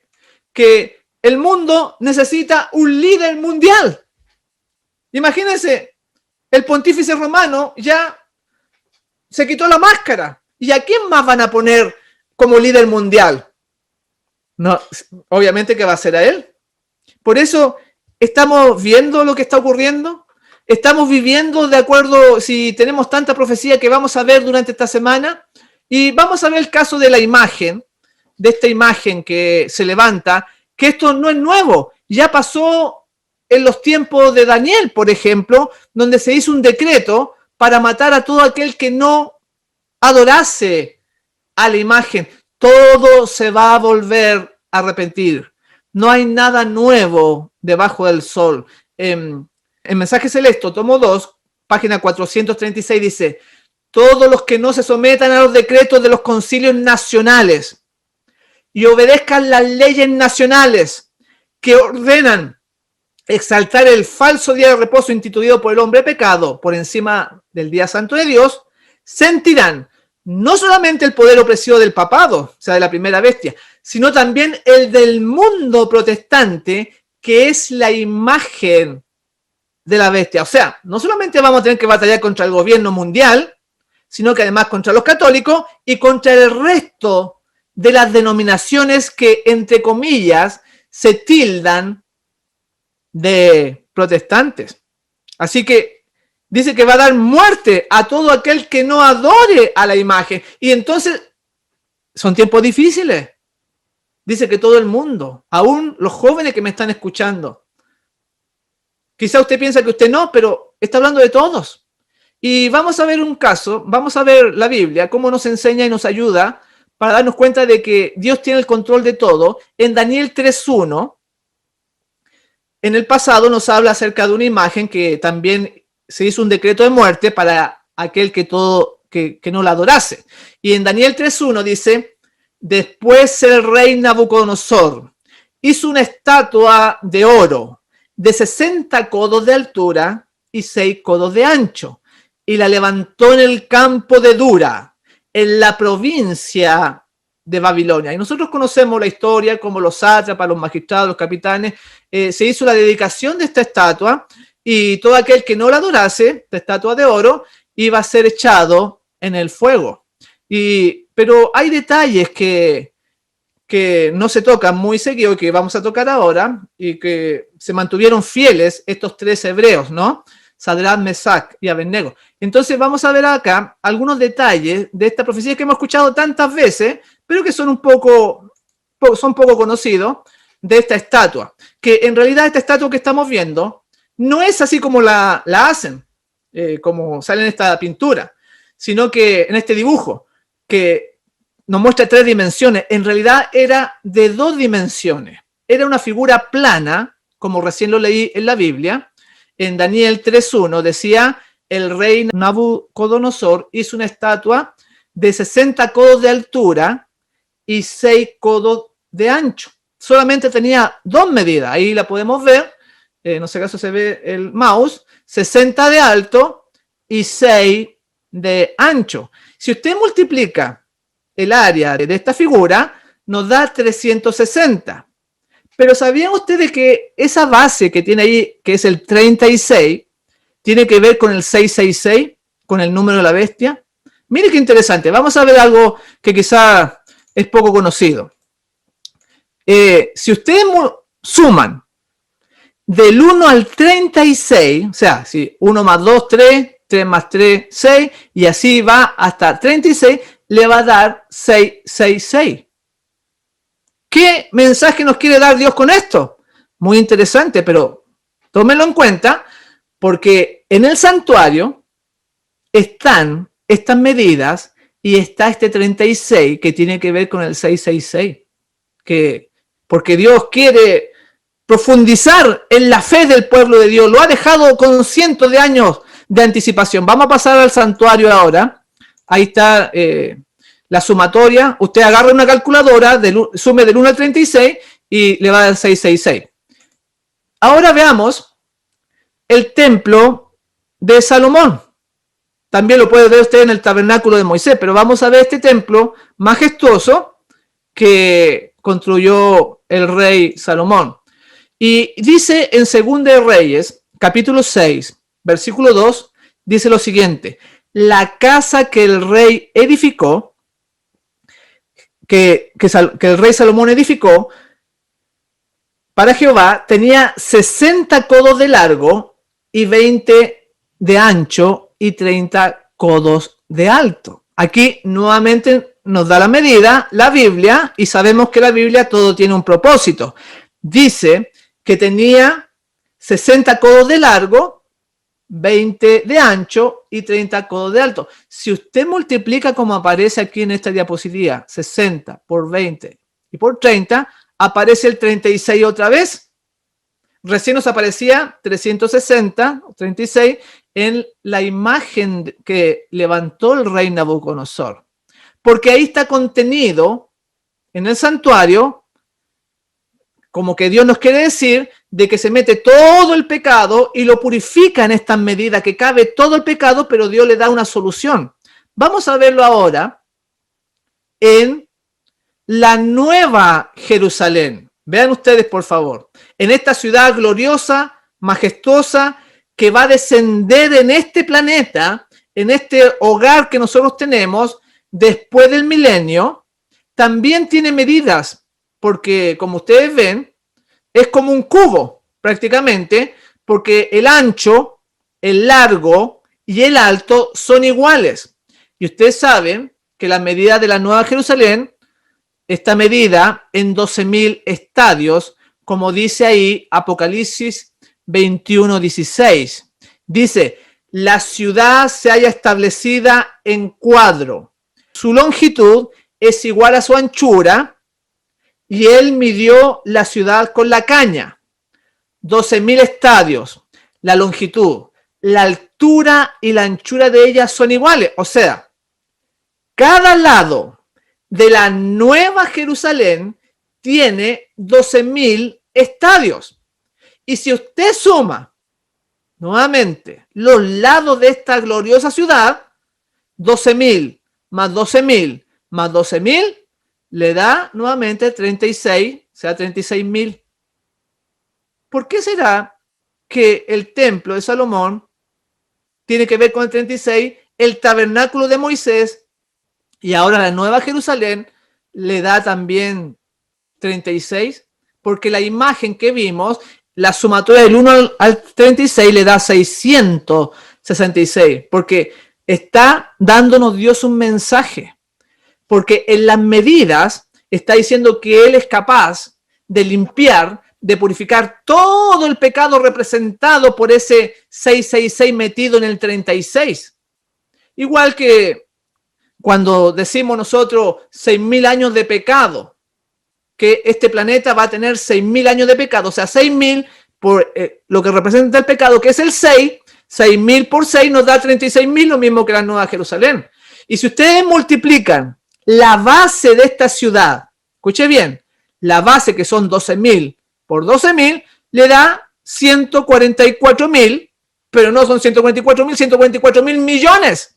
[SPEAKER 5] que el mundo necesita un líder mundial. Imagínense, el pontífice romano ya se quitó la máscara. ¿Y a quién más van a poner como líder mundial? No, obviamente que va a ser a él. Por eso estamos viendo lo que está ocurriendo. Estamos viviendo de acuerdo, si tenemos tanta profecía que vamos a ver durante esta semana. Y vamos a ver el caso de la imagen, de esta imagen que se levanta, que esto no es nuevo. Ya pasó en los tiempos de Daniel, por ejemplo, donde se hizo un decreto para matar a todo aquel que no adorase a la imagen. Todo se va a volver a repetir. No hay nada nuevo debajo del sol. En Mensaje Celeste, tomo 2, página 436, dice: todos los que no se sometan a los decretos de los concilios nacionales y obedezcan las leyes nacionales que ordenan exaltar el falso día de reposo instituido por el hombre pecado por encima del día santo de Dios, sentirán no solamente el poder opresivo del papado, o sea, de la primera bestia, sino también el del mundo protestante, que es la imagen de la bestia. O sea, no solamente vamos a tener que batallar contra el gobierno mundial, sino que además contra los católicos y contra el resto de las denominaciones que, entre comillas, se tildan de protestantes. Así que dice que va a dar muerte a todo aquel que no adore a la imagen. Y entonces son tiempos difíciles. Dice que todo el mundo, aún los jóvenes que me están escuchando, quizá usted piensa que usted no, pero está hablando de todos. Y vamos a ver un caso, vamos a ver la Biblia, cómo nos enseña y nos ayuda para darnos cuenta de que Dios tiene el control de todo. En Daniel 3.1, en el pasado nos habla acerca de una imagen que también se hizo un decreto de muerte para aquel que no la adorase. Y en Daniel 3.1 dice: después el rey Nabucodonosor hizo una estatua de oro de 60 codos de altura y 6 codos de ancho, y la levantó en el campo de Dura, en la provincia de Babilonia. Y nosotros conocemos la historia, como los sátrapas, los magistrados, los capitanes, se hizo la dedicación de esta estatua, y todo aquel que no la adorase, esta estatua de oro, iba a ser echado en el fuego. Pero hay detalles que no se tocan muy seguido y que vamos a tocar ahora, y que se mantuvieron fieles estos tres hebreos, ¿no? Sadrach, Mesach y Abednego. Entonces vamos a ver acá algunos detalles de esta profecía que hemos escuchado tantas veces, pero que son poco conocidos, de esta estatua. Que en realidad esta estatua que estamos viendo no es así como la hacen, como sale en esta pintura, sino que en este dibujo, que nos muestra 3 dimensiones, en realidad era de 2 dimensiones. Era una figura plana, como recién lo leí en la Biblia. En Daniel 3.1 decía: el rey Nabucodonosor hizo una estatua de 60 codos de altura y 6 codos de ancho. Solamente tenía 2 medidas, ahí la podemos ver, no sé acaso se ve el mouse, 60 de alto y 6 de ancho. Si usted multiplica el área de esta figura, nos da 360. Pero ¿sabían ustedes que esa base que tiene ahí, que es el 36, tiene que ver con el 666, con el número de la bestia? Mire qué interesante. Vamos a ver algo que quizá es poco conocido. Si ustedes suman del 1 al 36, o sea, si 1 más 2, 3, 3 más 3, 6, y así va hasta 36, le va a dar 666. ¿Qué mensaje nos quiere dar Dios con esto? Muy interesante, pero tómenlo en cuenta, porque en el santuario están estas medidas y está este 36 que tiene que ver con el 666, porque Dios quiere profundizar en la fe del pueblo de Dios, lo ha dejado con cientos de años de anticipación. Vamos a pasar al santuario ahora. Ahí está la sumatoria. Usted agarra una calculadora, sume del 1 al 36 y le va a dar 666. Ahora veamos el templo de Salomón. También lo puede ver usted en el tabernáculo de Moisés, pero vamos a ver este templo majestuoso que construyó el rey Salomón. Y dice en 2 de Reyes, capítulo 6, versículo 2, dice lo siguiente: la casa que el rey edificó, que el rey Salomón edificó para Jehová, tenía 60 codos de largo y 20 de ancho y 30 codos de alto. Aquí nuevamente nos da la medida, la Biblia, y sabemos que la Biblia todo tiene un propósito. Dice que tenía 60 codos de largo, 20 de ancho y 30 codos de alto. Si usted multiplica como aparece aquí en esta diapositiva, 60 por 20 y por 30, aparece el 36 otra vez. Recién nos aparecía 360, 36, en la imagen que levantó el rey Nabucodonosor. Porque ahí está contenido en el santuario, como que Dios nos quiere decir de que se mete todo el pecado y lo purifica en esta medida que cabe todo el pecado, pero Dios le da una solución. Vamos a verlo ahora en la Nueva Jerusalén. Vean ustedes, por favor, en esta ciudad gloriosa, majestuosa, que va a descender en este planeta, en este hogar que nosotros tenemos después del milenio, también tiene medidas, porque como ustedes ven, es como un cubo prácticamente, porque el ancho, el largo y el alto son iguales. Y ustedes saben que la medida de la Nueva Jerusalén está medida en 12,000 estadios, como dice ahí Apocalipsis 21:16. Dice: la ciudad se halla establecida en cuadro. Su longitud es igual a su anchura, y él midió la ciudad con la caña. 12,000 estadios, la longitud, la altura y la anchura de ella son iguales. O sea, cada lado de la Nueva Jerusalén tiene 12,000 estadios. Y si usted suma nuevamente los lados de esta gloriosa ciudad, 12,000 más 12,000 más 12,000 le da nuevamente 36, o sea, 36,000. ¿Por qué será que el templo de Salomón tiene que ver con el 36, el tabernáculo de Moisés y ahora la Nueva Jerusalén le da también 36? Porque la imagen que vimos, la sumatoria del 1 al 36 le da 666, porque está dándonos Dios un mensaje. Porque en las medidas está diciendo que Él es capaz de limpiar, de purificar todo el pecado representado por ese 666 metido en el 36. Igual que cuando decimos nosotros 6,000 años de pecado, que este planeta va a tener 6,000 años de pecado, o sea, 6,000 por lo que representa el pecado, que es el 6, 6,000 por 6 nos da 36,000, lo mismo que la Nueva Jerusalén. Y si ustedes multiplican la base de esta ciudad, escuche bien, la base que son 12.000 por 12.000, le da 144.000, pero no son 144.000, 144.000 millones.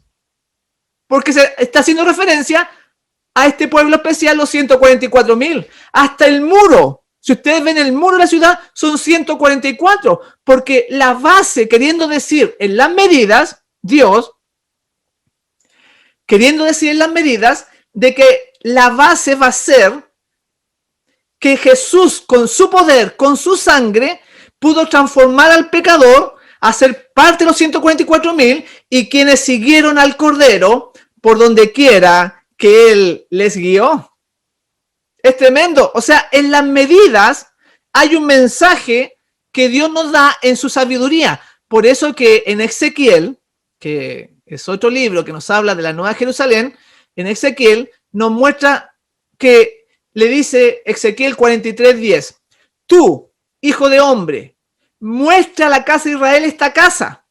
[SPEAKER 5] Porque se está haciendo referencia a este pueblo especial, los 144.000. Hasta el muro, si ustedes ven el muro de la ciudad, son 144. Porque la base, queriendo decir en las medidas, Dios, queriendo decir en las medidas, de que la base va a ser que Jesús, con su poder, con su sangre, pudo transformar al pecador a ser parte de los 144.000 y quienes siguieron al Cordero por donde quiera que Él les guió. Es tremendo. O sea, en las medidas hay un mensaje que Dios nos da en su sabiduría. Por eso que en Ezequiel, que es otro libro que nos habla de la Nueva Jerusalén, en Ezequiel nos muestra que le dice Ezequiel 43:10, tú, hijo de hombre, muestra a la casa de Israel esta casa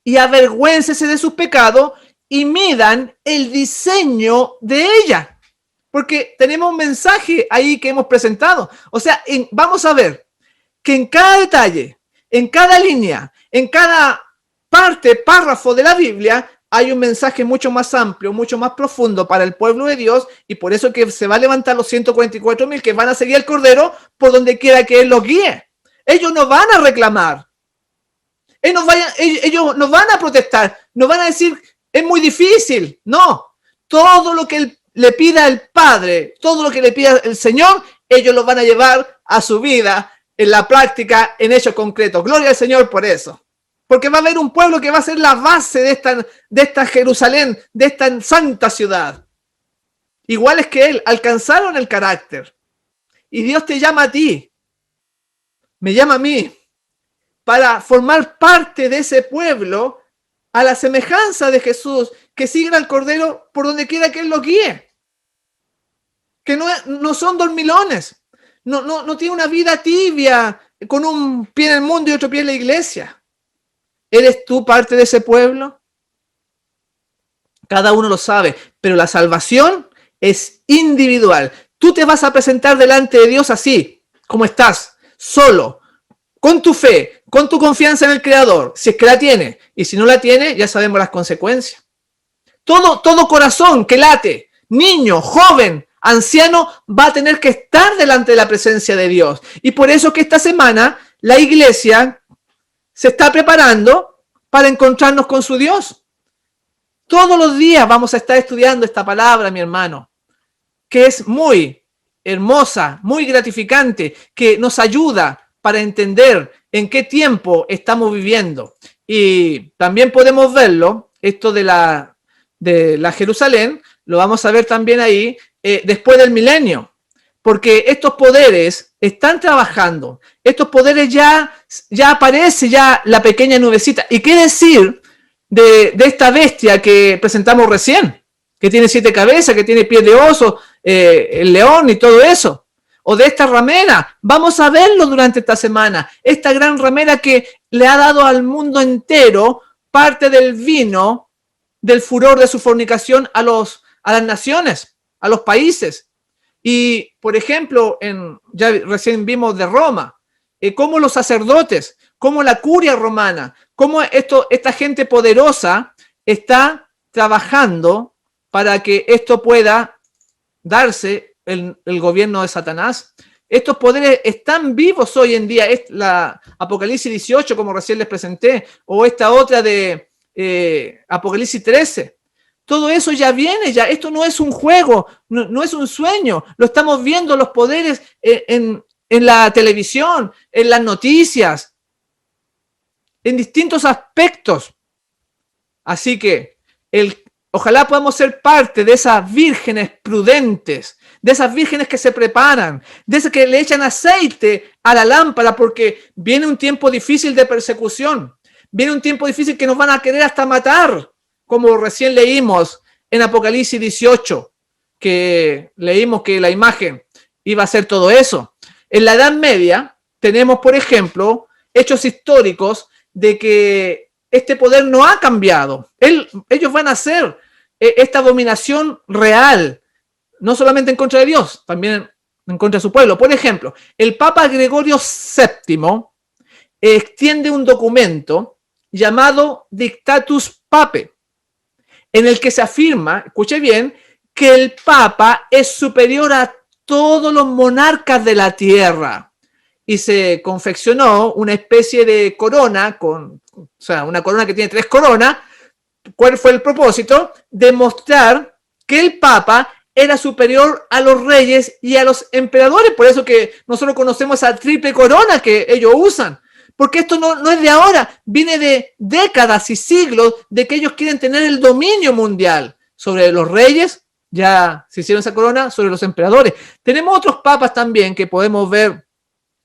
[SPEAKER 5] y avergüéncese de sus pecados y midan el diseño de ella. Porque tenemos un mensaje ahí que hemos presentado. O sea, vamos a ver que en cada detalle, en cada línea, en cada parte, párrafo de la Biblia, hay un mensaje mucho más amplio, mucho más profundo para el pueblo de Dios, y por eso que se va a levantar los 144.000 que van a seguir al Cordero por donde quiera que Él los guíe. Ellos no van a reclamar. Ellos no van a protestar. No van a decir, es muy difícil. No. Todo lo que Él le pida el Padre, todo lo que le pida el Señor, ellos lo van a llevar a su vida, en la práctica, en hechos concretos. Gloria al Señor por eso. Porque va a haber un pueblo que va a ser la base de esta Jerusalén, de esta santa ciudad. Iguales que Él, alcanzaron el carácter. Y Dios te llama a ti, me llama a mí, para formar parte de ese pueblo a la semejanza de Jesús, que siguen al Cordero por donde quiera que Él los guíe. Que no son dormilones, no tiene una vida tibia, con un pie en el mundo y otro pie en la iglesia. ¿Eres tú parte de ese pueblo? Cada uno lo sabe, pero la salvación es individual. Tú te vas a presentar delante de Dios así, como estás, solo, con tu fe, con tu confianza en el Creador, si es que la tiene. Y si no la tiene, ya sabemos las consecuencias. Todo corazón que late, niño, joven, anciano, va a tener que estar delante de la presencia de Dios. Y por eso que esta semana la iglesia se está preparando para encontrarnos con su Dios. Todos los días vamos a estar estudiando esta palabra, mi hermano, que es muy hermosa, muy gratificante, que nos ayuda para entender en qué tiempo estamos viviendo. Y también podemos verlo, esto de la Jerusalén, lo vamos a ver también ahí, después del milenio. Porque estos poderes están trabajando. Estos poderes ya aparece ya la pequeña nubecita. ¿Y qué decir de esta bestia que presentamos recién? Que tiene 7 cabezas, que tiene pies de oso, el león y todo eso. O de esta ramera. Vamos a verlo durante esta semana. Esta gran ramera que le ha dado al mundo entero parte del vino, del furor de su fornicación a las naciones, a los países. Y, por ejemplo, ya recién vimos de Roma, cómo los sacerdotes, cómo la curia romana, cómo esta gente poderosa está trabajando para que esto pueda darse el gobierno de Satanás. Estos poderes están vivos hoy en día. Es la Apocalipsis 18, como recién les presenté, o esta otra de Apocalipsis 13. Todo eso ya viene, ya. Esto no es un juego, no es un sueño. Lo estamos viendo los poderes en la televisión, en las noticias, en distintos aspectos. Así que ojalá podamos ser parte de esas vírgenes prudentes, de esas vírgenes que se preparan, de esas que le echan aceite a la lámpara, porque viene un tiempo difícil de persecución. Viene un tiempo difícil que nos van a querer hasta matar. Como recién leímos en Apocalipsis 18, que leímos que la imagen iba a ser todo eso. En la Edad Media tenemos, por ejemplo, hechos históricos de que este poder no ha cambiado. Ellos van a ser esta abominación real, no solamente en contra de Dios, también en contra de su pueblo. Por ejemplo, el Papa Gregorio VII extiende un documento llamado Dictatus Papae, en el que se afirma, escuche bien, que el Papa es superior a todos los monarcas de la tierra. Y se confeccionó una especie de corona, una corona que tiene 3 coronas. ¿Cuál fue el propósito? Demostrar que el Papa era superior a los reyes y a los emperadores. Por eso que nosotros conocemos esa triple corona que ellos usan. Porque esto no es de ahora, viene de décadas y siglos de que ellos quieren tener el dominio mundial sobre los reyes. Ya se hicieron esa corona, sobre los emperadores. Tenemos otros papas también que podemos ver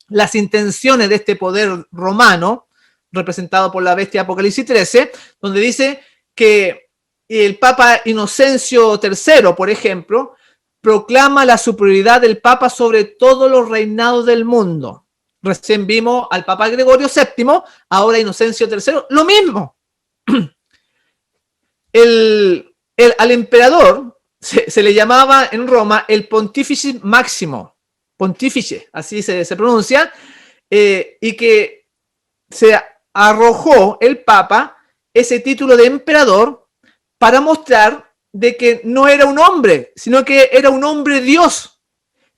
[SPEAKER 5] las intenciones de este poder romano, representado por la bestia Apocalipsis 13, donde dice que el Papa Inocencio III, por ejemplo, proclama la superioridad del Papa sobre todos los reinados del mundo. Recién vimos al Papa Gregorio VII, ahora Inocencio III, lo mismo. Al emperador se le llamaba en Roma el Pontífice Máximo, pontífice, así se pronuncia, y que se arrojó el Papa ese título de emperador para mostrar de que no era un hombre, sino que era un hombre Dios,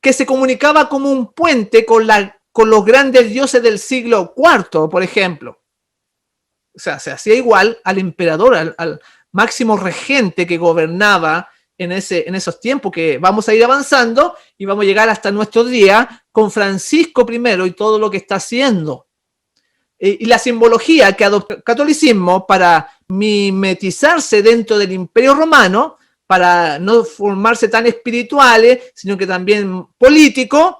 [SPEAKER 5] que se comunicaba como un puente con los grandes dioses del siglo IV, por ejemplo. O sea, se hacía igual al emperador, al máximo regente que gobernaba en esos tiempos, que vamos a ir avanzando y vamos a llegar hasta nuestros días con Francisco I y todo lo que está haciendo. Y la simbología que adoptó el catolicismo para mimetizarse dentro del Imperio Romano, para no formarse tan espirituales, sino que también políticos,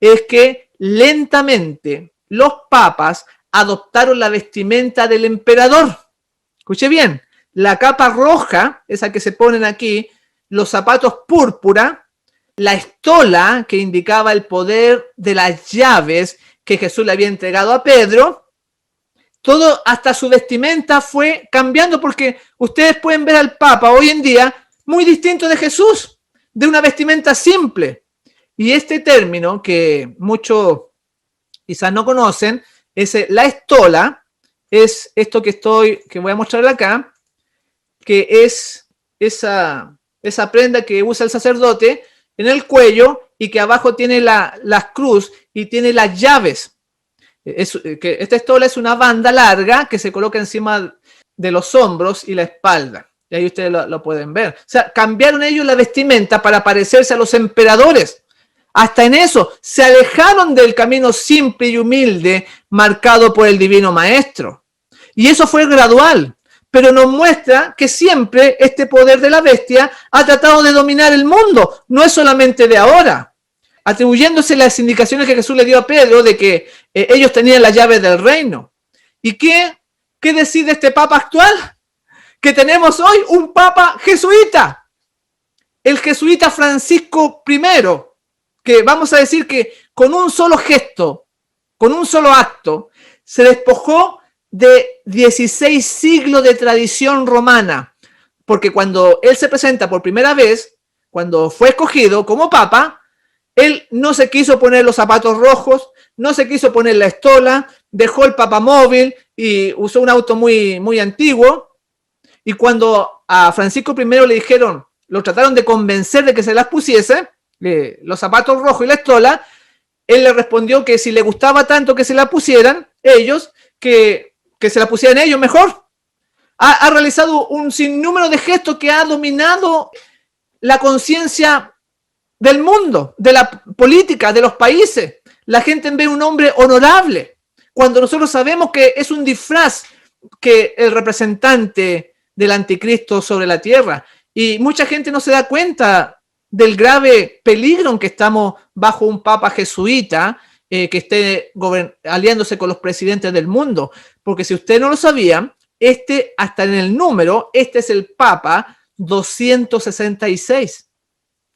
[SPEAKER 5] es que lentamente los papas adoptaron la vestimenta del emperador. Escuche bien, la capa roja, esa que se ponen aquí, los zapatos púrpura, la estola que indicaba el poder de las llaves que Jesús le había entregado a Pedro, todo hasta su vestimenta fue cambiando, porque ustedes pueden ver al Papa hoy en día muy distinto de Jesús, de una vestimenta simple. Y este término que muchos quizás no conocen, es la estola, es esto que voy a mostrar acá, que es esa prenda que usa el sacerdote en el cuello y que abajo tiene la cruz y tiene las llaves. Esta estola es una banda larga que se coloca encima de los hombros y la espalda. Y ahí ustedes lo pueden ver. O sea, cambiaron ellos la vestimenta para parecerse a los emperadores. Hasta en eso, se alejaron del camino simple y humilde marcado por el Divino Maestro. Y eso fue gradual. Pero nos muestra que siempre este poder de la bestia ha tratado de dominar el mundo, no es solamente de ahora, atribuyéndose las indicaciones que Jesús le dio a Pedro de que ellos tenían las llaves del reino. ¿Y qué decide este Papa actual? Que tenemos hoy un Papa jesuita, el jesuita Francisco I, que vamos a decir que con un solo gesto, con un solo acto, se despojó de 16 siglos de tradición romana, porque cuando él se presenta por primera vez, cuando fue escogido como papa, él no se quiso poner los zapatos rojos, no se quiso poner la estola, dejó el papamóvil y usó un auto muy, muy antiguo. Y cuando a Francisco I le dijeron, lo trataron de convencer de que se las pusiese, los zapatos rojos y la estola, él le respondió que si le gustaba tanto que se la pusieran ellos, que se la pusieran ellos mejor. Ha realizado un sinnúmero de gestos que ha dominado la conciencia del mundo, de la política, de los países. La gente ve un hombre honorable, cuando nosotros sabemos que es un disfraz que el representante del anticristo sobre la tierra. Y mucha gente no se da cuenta del grave peligro en que estamos bajo un papa jesuita, que esté aliándose con los presidentes del mundo. Porque si usted no lo sabía, hasta en el número, este es el Papa 266.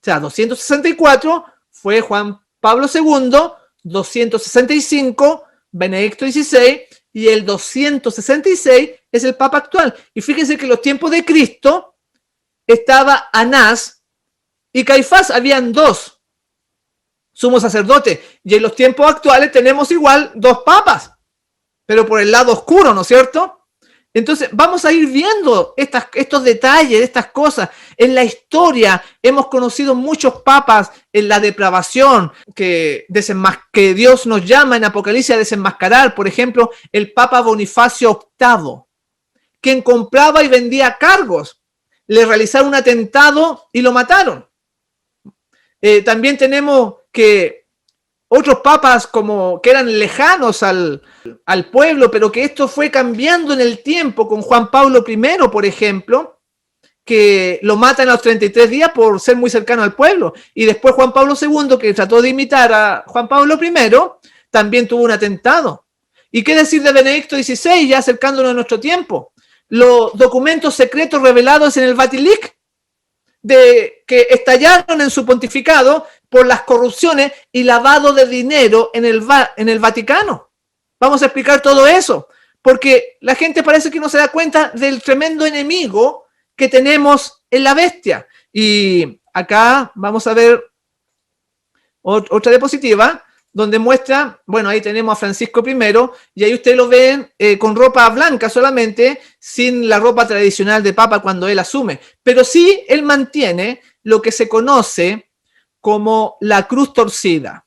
[SPEAKER 5] O sea, 264 fue Juan Pablo II, 265 Benedicto XVI y el 266 es el Papa actual. Y fíjense que en los tiempos de Cristo, estaba Anás y Caifás, habían dos sumos sacerdotes. Y en los tiempos actuales tenemos igual dos papas, pero por el lado oscuro, ¿no es cierto? Entonces vamos a ir viendo estos detalles, estas cosas. En la historia hemos conocido muchos papas en la depravación que Dios nos llama en Apocalipsis a desenmascarar. Por ejemplo, el Papa Bonifacio VIII, quien compraba y vendía cargos. Le realizaron un atentado y lo mataron. También tenemos que otros papas que eran lejanos al pueblo, pero que esto fue cambiando en el tiempo, con Juan Pablo I, por ejemplo, que lo matan a los 33 días por ser muy cercano al pueblo. Y después Juan Pablo II, que trató de imitar a Juan Pablo I, también tuvo un atentado. ¿Y qué decir de Benedicto XVI, ya acercándonos a nuestro tiempo? Los documentos secretos revelados en el Vatilix, que estallaron en su pontificado por las corrupciones y lavado de dinero en el Vaticano. Vamos a explicar todo eso, porque la gente parece que no se da cuenta del tremendo enemigo que tenemos en la bestia. Y acá vamos a ver otra diapositiva donde muestra, bueno, ahí tenemos a Francisco I, y ahí ustedes lo ven con ropa blanca solamente, sin la ropa tradicional de Papa cuando él asume. Pero sí, él mantiene lo que se conoce como la cruz torcida.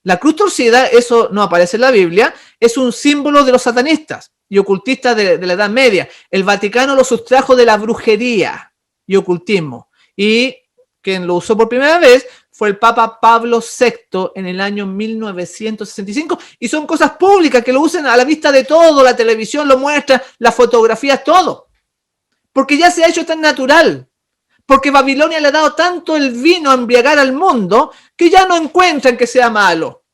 [SPEAKER 5] La cruz torcida, eso no aparece en la Biblia, es un símbolo de los satanistas y ocultistas de la Edad Media. El Vaticano lo sustrajo de la brujería y ocultismo. Y quien lo usó por primera vez fue el Papa Pablo VI en el año 1965. Y son cosas públicas que lo usan a la vista de todo, la televisión lo muestra, las fotografías, todo. Porque ya se ha hecho tan natural. Porque Babilonia le ha dado tanto el vino a embriagar al mundo que ya no encuentran que sea malo.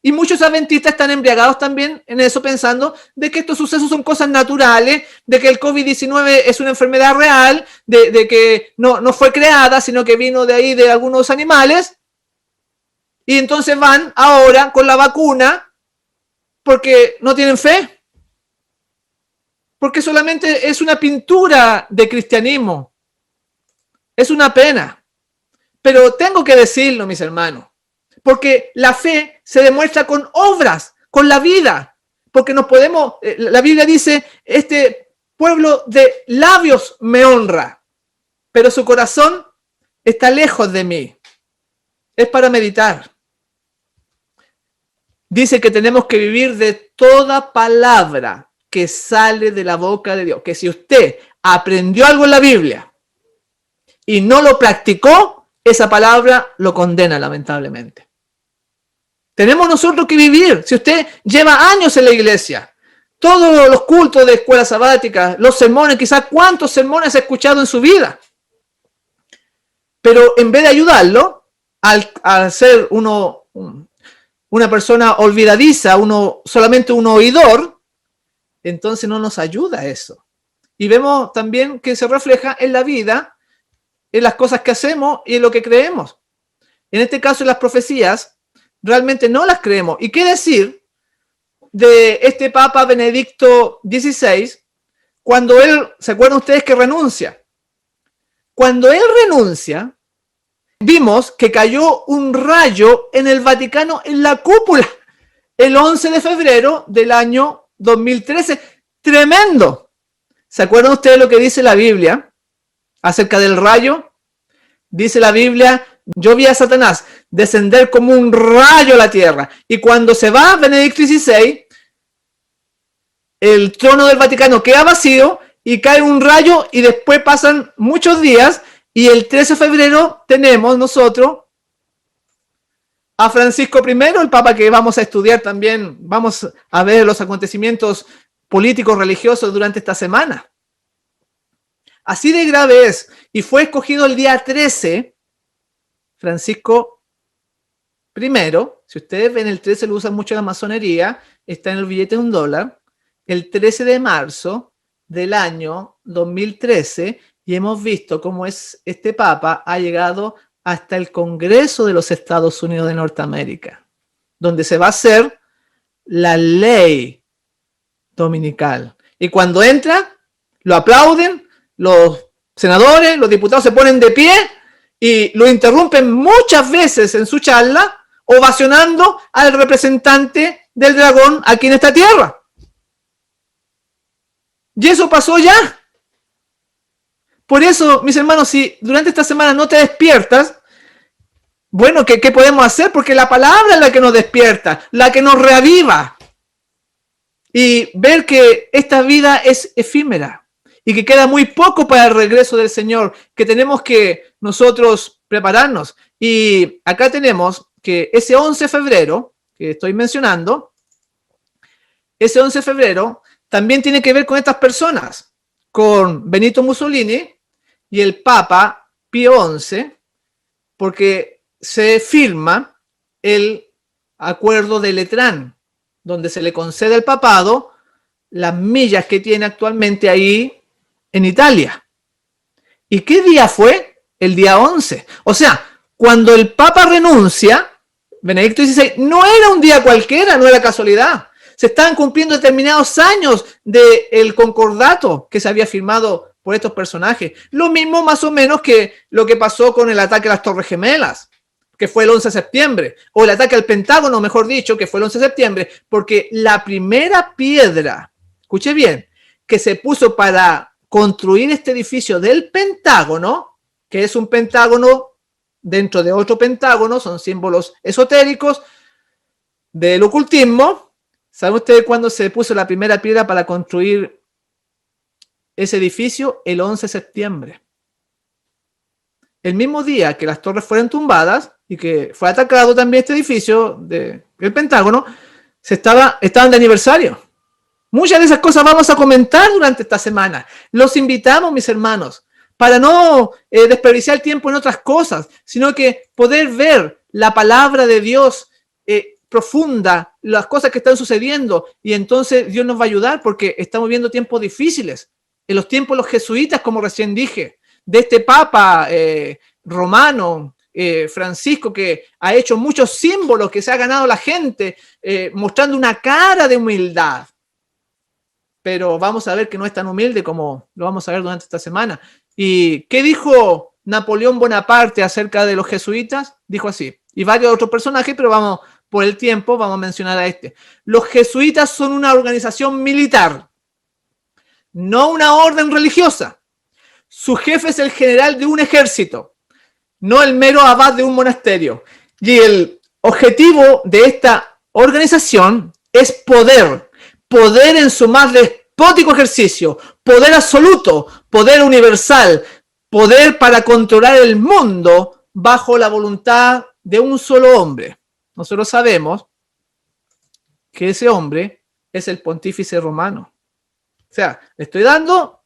[SPEAKER 5] Y muchos adventistas están embriagados también en eso, pensando de que estos sucesos son cosas naturales, de que el COVID-19 es una enfermedad real, de que no fue creada, sino que vino de ahí de algunos animales. Y entonces van ahora con la vacuna porque no tienen fe. Porque solamente es una pintura de cristianismo. Es una pena, pero tengo que decirlo, mis hermanos, porque la fe se demuestra con obras, con la vida, porque nos podemos, la Biblia dice, este pueblo de labios me honra, pero su corazón está lejos de mí. Es para meditar. Dice que tenemos que vivir de toda palabra que sale de la boca de Dios, que si usted aprendió algo en la Biblia y no lo practicó, esa palabra lo condena, lamentablemente. Tenemos nosotros que vivir. Si usted lleva años en la iglesia, todos los cultos de escuela sabática, los sermones, quizás cuántos sermones ha escuchado en su vida, pero en vez de ayudarlo, al ser una persona olvidadiza, solamente un oidor, entonces no nos ayuda eso. Y vemos también que se refleja en la vida, en las cosas que hacemos y en lo que creemos. En este caso, en las profecías, realmente no las creemos. ¿Y qué decir de este Papa Benedicto XVI cuando él, ¿se acuerdan ustedes que renuncia? Cuando él renuncia, vimos que cayó un rayo en el Vaticano, en la cúpula, el 11 de febrero del año 2013. Tremendo. ¿Se acuerdan ustedes lo que dice la Biblia acerca del rayo? Dice la Biblia, yo vi a Satanás descender como un rayo a la tierra. Y cuando se va Benedicto XVI, el trono del Vaticano queda vacío y cae un rayo y después pasan muchos días y el 13 de febrero tenemos nosotros a Francisco I, el Papa que vamos a estudiar también. Vamos a ver los acontecimientos políticos religiosos durante esta semana. Así de grave es. Y fue escogido el día 13, Francisco I. Si ustedes ven, el 13 lo usan mucho en la masonería, está en el billete de $1. El 13 de marzo del año 2013, y hemos visto cómo este Papa ha llegado hasta el Congreso de los Estados Unidos de Norteamérica, donde se va a hacer la ley dominical. Y cuando entra, lo aplauden, los senadores, los diputados se ponen de pie y lo interrumpen muchas veces en su charla, ovacionando al representante del dragón aquí en esta tierra. Y eso pasó ya. Por eso, mis hermanos, si durante esta semana no te despiertas, bueno, ¿qué podemos hacer? Porque la palabra es la que nos despierta, la que nos reaviva. Y ver que esta vida es efímera y que queda muy poco para el regreso del Señor, que tenemos que nosotros prepararnos. Y acá tenemos que ese 11 de febrero, que estoy mencionando, ese 11 de febrero también tiene que ver con estas personas, con Benito Mussolini y el Papa Pío XI, porque se firma el acuerdo de Letrán, donde se le concede al papado las millas que tiene actualmente ahí en Italia. ¿Y qué día fue? El día 11. O sea, cuando el Papa renuncia, Benedicto XVI, no era un día cualquiera, no era casualidad. Se estaban cumpliendo determinados años del concordato que se había firmado por estos personajes. Lo mismo más o menos que lo que pasó con el ataque a las Torres Gemelas, que fue el 11 de septiembre, o el ataque al Pentágono, mejor dicho, que fue el 11 de septiembre, porque la primera piedra, escuche bien, que se puso para construir este edificio del Pentágono, que es un pentágono dentro de otro pentágono, son símbolos esotéricos del ocultismo. ¿Saben ustedes cuándo se puso la primera piedra para construir ese edificio? El 11 de septiembre. El mismo día que las torres fueron tumbadas y que fue atacado también este edificio del Pentágono, estaban de aniversario. Muchas de esas cosas vamos a comentar durante esta semana. Los invitamos, mis hermanos, para no desperdiciar tiempo en otras cosas, sino que poder ver la palabra de Dios profunda, las cosas que están sucediendo, y entonces Dios nos va a ayudar porque estamos viendo tiempos difíciles. En los tiempos de los jesuitas, como recién dije, de este Papa romano, Francisco, que ha hecho muchos símbolos, que se ha ganado la gente, mostrando una cara de humildad. Pero vamos a ver que no es tan humilde como lo vamos a ver durante esta semana. ¿Y qué dijo Napoleón Bonaparte acerca de los jesuitas? Dijo así, y varios otros personajes, pero vamos, por el tiempo, vamos a mencionar a este. Los jesuitas son una organización militar, no una orden religiosa. Su jefe es el general de un ejército, no el mero abad de un monasterio. Y el objetivo de esta organización es poder en su más despótico ejercicio, poder absoluto, poder universal, poder para controlar el mundo bajo la voluntad de un solo hombre. Nosotros sabemos que ese hombre es el pontífice romano. O sea, le estoy dando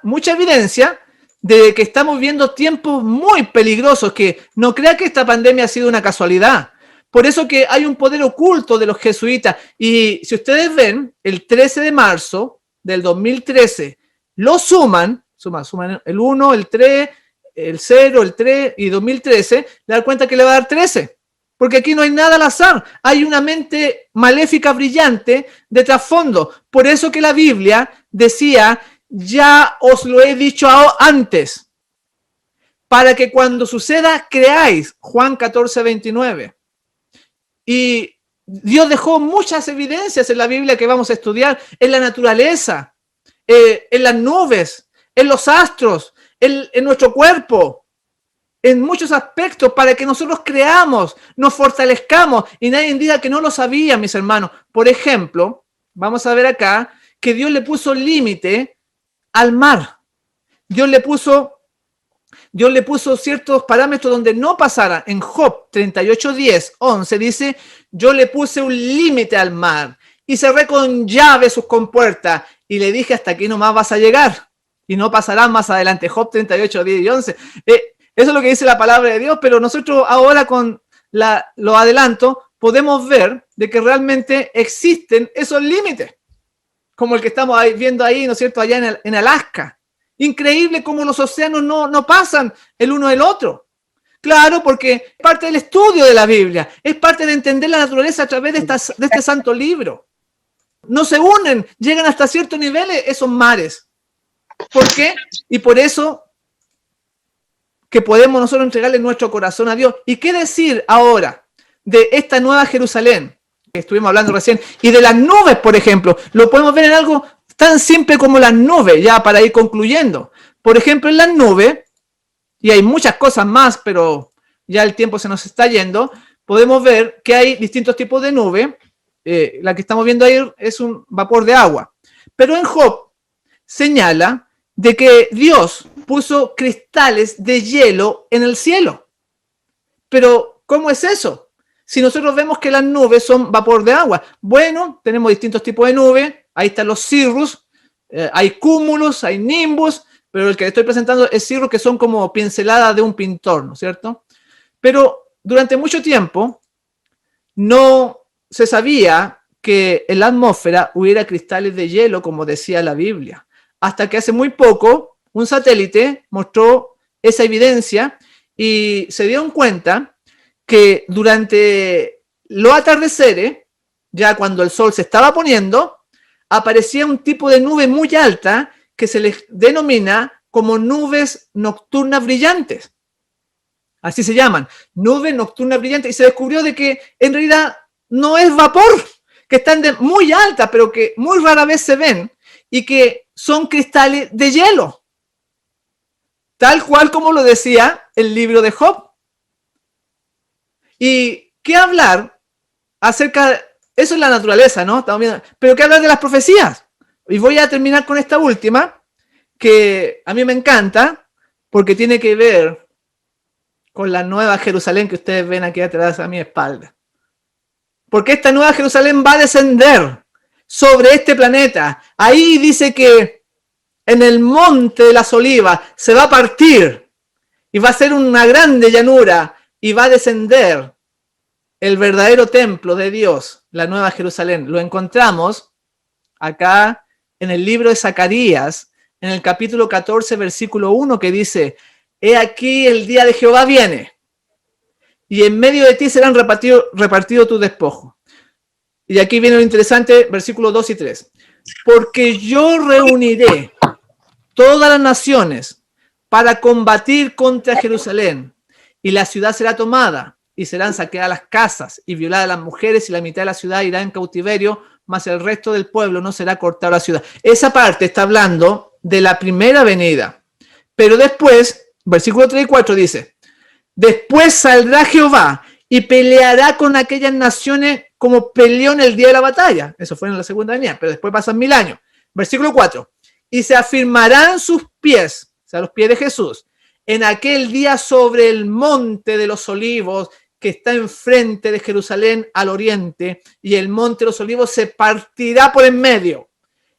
[SPEAKER 5] mucha evidencia de que estamos viviendo tiempos muy peligrosos, que no crea que esta pandemia ha sido una casualidad. Por eso que hay un poder oculto de los jesuitas. Y si ustedes ven, el 13 de marzo del 2013, lo suman el 1, el 3, el 0, el 3 y 2013, le dan cuenta que le va a dar 13. Porque aquí no hay nada al azar, hay una mente maléfica brillante de trasfondo. Por eso que la Biblia decía, ya os lo he dicho antes, para que cuando suceda creáis, Juan 14:29. Y Dios dejó muchas evidencias en la Biblia que vamos a estudiar, en la naturaleza, en las nubes, en los astros, en nuestro cuerpo, en muchos aspectos, para que nosotros creamos, nos fortalezcamos y nadie diga que no lo sabía, mis hermanos. Por ejemplo, vamos a ver acá que Dios le puso límite al mar. Dios le puso ciertos parámetros donde no pasara. En Job 38:10-11 dice, yo le puse un límite al mar y cerré con llave sus compuertas y le dije, hasta aquí nomás vas a llegar y no pasarás más adelante. Job 38:10-11. Eso es lo que dice la palabra de Dios, pero nosotros ahora con los adelantos podemos ver de que realmente existen esos límites, como el que estamos viendo ahí, ¿no es cierto?, allá en Alaska. Increíble cómo los océanos no pasan el uno del otro. Claro, porque es parte del estudio de la Biblia, es parte de entender la naturaleza a través de este santo libro. No se unen, llegan hasta ciertos niveles esos mares. ¿Por qué? Y por eso que podemos nosotros entregarle nuestro corazón a Dios. ¿Y qué decir ahora de esta nueva Jerusalén que estuvimos hablando recién? Y de las nubes, por ejemplo. Lo podemos ver en algo tan simple como las nubes, ya para ir concluyendo. Por ejemplo, en las nubes, y hay muchas cosas más, pero ya el tiempo se nos está yendo, podemos ver que hay distintos tipos de nube. La que estamos viendo ahí es un vapor de agua. Pero en Job señala de que Dios puso cristales de hielo en el cielo. Pero, ¿cómo es eso? Si nosotros vemos que las nubes son vapor de agua. Bueno, tenemos distintos tipos de nubes. Ahí están los cirrus, hay cúmulos, hay nimbus, pero el que estoy presentando es cirrus, que son como pinceladas de un pintor, ¿no es cierto? Pero durante mucho tiempo no se sabía que en la atmósfera hubiera cristales de hielo, como decía la Biblia. Hasta que hace muy poco un satélite mostró esa evidencia y se dieron cuenta que durante los atardeceres, ya cuando el sol se estaba poniendo, aparecía un tipo de nube muy alta que se les denomina como nubes nocturnas brillantes. Así se llaman, nubes nocturnas brillantes. Y se descubrió de que en realidad no es vapor, que están muy altas, pero que muy rara vez se ven y que son cristales de hielo. Tal cual como lo decía el libro de Job. ¿Y qué hablar acerca de eso? Es la naturaleza, ¿no? Estamos viendo, pero ¿qué hablar de las profecías? Y voy a terminar con esta última, que a mí me encanta, porque tiene que ver con la nueva Jerusalén que ustedes ven aquí atrás a mi espalda. Porque esta nueva Jerusalén va a descender sobre este planeta. Ahí dice que en el monte de las olivas se va a partir y va a ser una grande llanura y va a descender el verdadero templo de Dios, la nueva Jerusalén. Lo encontramos acá en el libro de Zacarías, en el capítulo 14, versículo 1, que dice: he aquí el día de Jehová viene, y en medio de ti serán repartido tu despojo. Y aquí viene lo interesante, versículos 2 y 3. Porque yo reuniré todas las naciones para combatir contra Jerusalén, y la ciudad será tomada, y serán saqueadas las casas, y violadas las mujeres, y la mitad de la ciudad irá en cautiverio, mas el resto del pueblo no será cortado a la ciudad. Esa parte está hablando de la primera venida. Pero después, versículo 3 y 4 dice: después saldrá Jehová y peleará con aquellas naciones como peleó en el día de la batalla. Eso fue en la segunda venida, pero después pasan 1000 años. Versículo 4. Y se afirmarán sus pies, o sea, los pies de Jesús, en aquel día sobre el monte de los olivos que está enfrente de Jerusalén al oriente, y el monte de los olivos se partirá por en medio,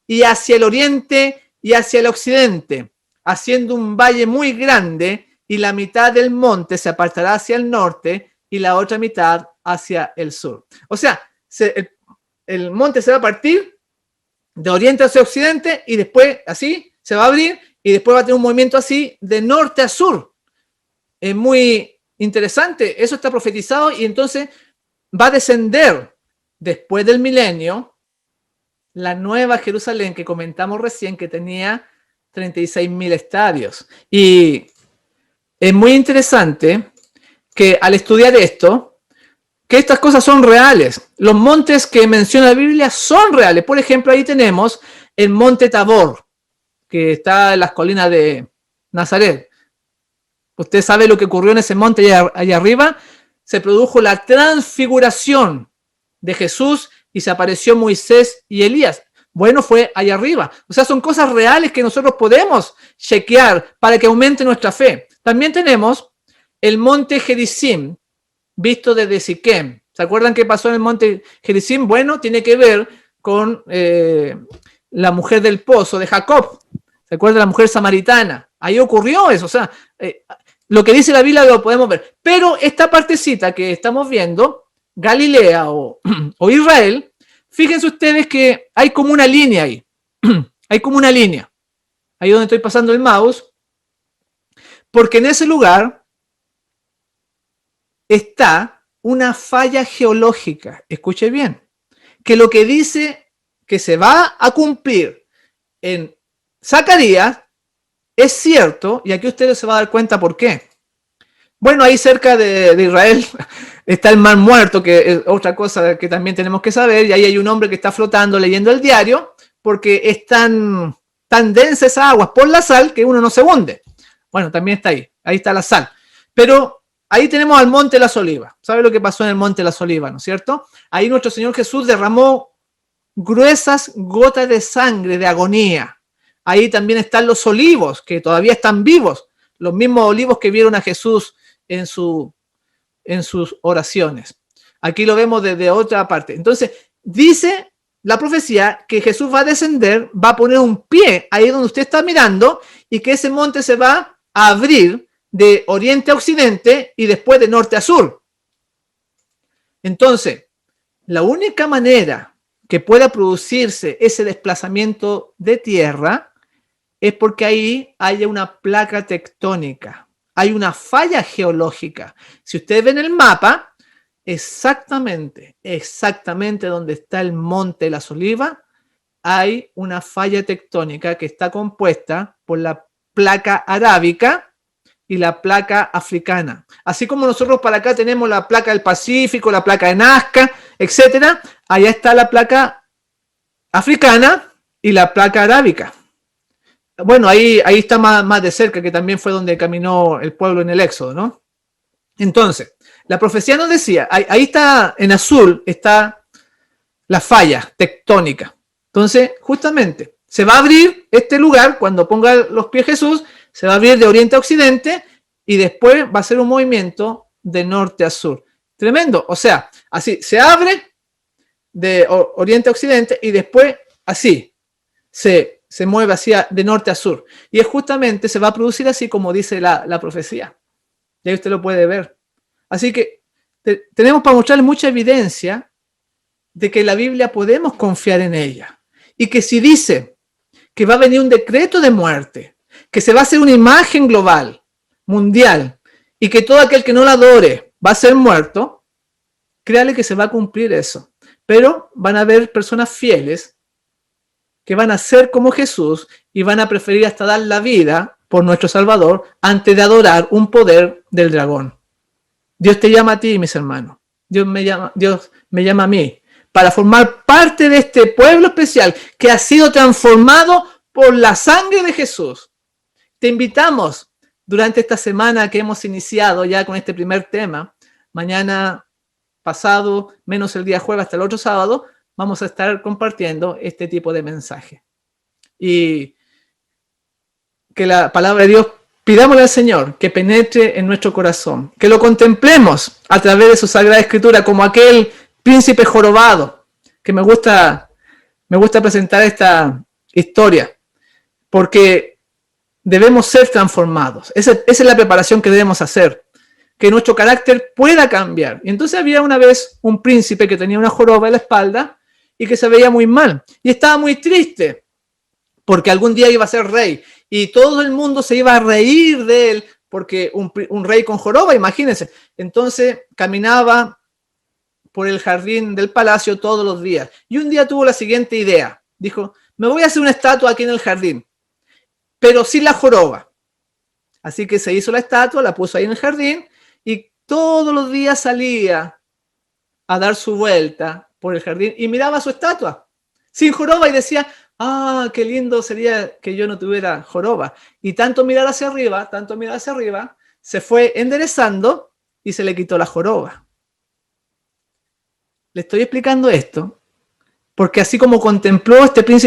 [SPEAKER 5] y hacia el oriente y hacia el occidente, haciendo un valle muy grande, y la mitad del monte se apartará hacia el norte y la otra mitad hacia el sur. O sea, el monte se va a partir de oriente hacia occidente y después así se va a abrir y después va a tener un movimiento así de norte a sur. Es muy interesante, eso está profetizado, y entonces va a descender después del milenio la nueva Jerusalén que comentamos recién, que tenía 36.000 estadios. Y es muy interesante que al estudiar esto, que estas cosas son reales. Los montes que menciona la Biblia son reales. Por ejemplo, ahí tenemos el monte Tabor, que está en las colinas de Nazaret. Usted sabe lo que ocurrió en ese monte allá arriba. Se produjo la transfiguración de Jesús y se apareció Moisés y Elías. Bueno, fue allá arriba. O sea, son cosas reales que nosotros podemos chequear para que aumente nuestra fe. También tenemos el monte Gerizim, visto desde Siquem. ¿Se acuerdan qué pasó en el monte Gerizim? Bueno, tiene que ver con la mujer del pozo de Jacob. ¿Se acuerdan de la mujer samaritana? Ahí ocurrió eso. O sea, lo que dice la Biblia lo podemos ver. Pero esta partecita que estamos viendo, Galilea o Israel, fíjense ustedes que hay como una línea ahí. Hay como una línea. Ahí donde estoy pasando el mouse. Porque en ese lugar está una falla geológica. Escuche bien. Que lo que dice que se va a cumplir en Zacarías es cierto, y aquí ustedes se van a dar cuenta por qué. Bueno, ahí cerca de Israel está el Mar Muerto, que es otra cosa que también tenemos que saber, y ahí hay un hombre que está flotando leyendo el diario, porque es tan densa esa agua por la sal que uno no se hunde. Bueno, también está ahí está la sal. Pero ahí tenemos al Monte de las Olivas. ¿Sabe lo que pasó en el Monte de las Olivas, no es cierto? Ahí nuestro Señor Jesús derramó gruesas gotas de sangre de agonía. Ahí también están los olivos, que todavía están vivos, los mismos olivos que vieron a Jesús en sus oraciones. Aquí lo vemos desde otra parte. Entonces, dice la profecía que Jesús va a descender, va a poner un pie ahí donde usted está mirando y que ese monte se va a abrir de oriente a occidente y después de norte a sur. Entonces, la única manera que pueda producirse ese desplazamiento de tierra es porque ahí haya una placa tectónica, hay una falla geológica. Si ustedes ven el mapa, exactamente donde está el Monte de las Olivas, hay una falla tectónica que está compuesta por la placa arábica y la placa africana. Así como nosotros para acá tenemos la placa del Pacífico, la placa de Nazca, etcétera, allá está la placa africana y la placa arábica. Bueno, ahí está más de cerca, que también fue donde caminó el pueblo en el Éxodo, ¿no? Entonces, la profecía nos decía, ahí está, en azul, está la falla tectónica. Entonces, justamente, se va a abrir este lugar, cuando ponga los pies Jesús, se va a abrir de oriente a occidente y después va a ser un movimiento de norte a sur. Tremendo, o sea, así, se abre de oriente a occidente y después así, se mueve hacia de norte a sur. Y es justamente, se va a producir así como dice la profecía. Y ahí usted lo puede ver. Así que tenemos para mostrarle mucha evidencia de que la Biblia podemos confiar en ella. Y que si dice que va a venir un decreto de muerte, que se va a hacer una imagen global, mundial, y que todo aquel que no la adore va a ser muerto, créale que se va a cumplir eso. Pero van a haber personas fieles que van a ser como Jesús y van a preferir hasta dar la vida por nuestro Salvador antes de adorar un poder del dragón. Dios te llama a ti, mis hermanos. Dios me llama a mí para formar parte de este pueblo especial que ha sido transformado por la sangre de Jesús. Te invitamos durante esta semana que hemos iniciado ya con este primer tema. Mañana, pasado, menos el día jueves hasta el otro sábado, vamos a estar compartiendo este tipo de mensaje. Y que la palabra de Dios, pidámosle al Señor que penetre en nuestro corazón, que lo contemplemos a través de su Sagrada Escritura como aquel príncipe jorobado, que me gusta presentar esta historia, porque debemos ser transformados. Esa es la preparación que debemos hacer, que nuestro carácter pueda cambiar. Y entonces había una vez un príncipe que tenía una joroba en la espalda y que se veía muy mal y estaba muy triste porque algún día iba a ser rey y todo el mundo se iba a reír de él porque un rey con joroba, imagínense. Entonces caminaba por el jardín del palacio todos los días y un día tuvo la siguiente idea. Dijo, me voy a hacer una estatua aquí en el jardín, pero sin la joroba. Así que se hizo la estatua, la puso ahí en el jardín y todos los días salía a dar su vuelta por el jardín y miraba su estatua sin joroba y decía, qué lindo sería que yo no tuviera joroba. Y tanto mirar hacia arriba, se fue enderezando y se le quitó la joroba. Le estoy explicando esto porque así como contempló este príncipe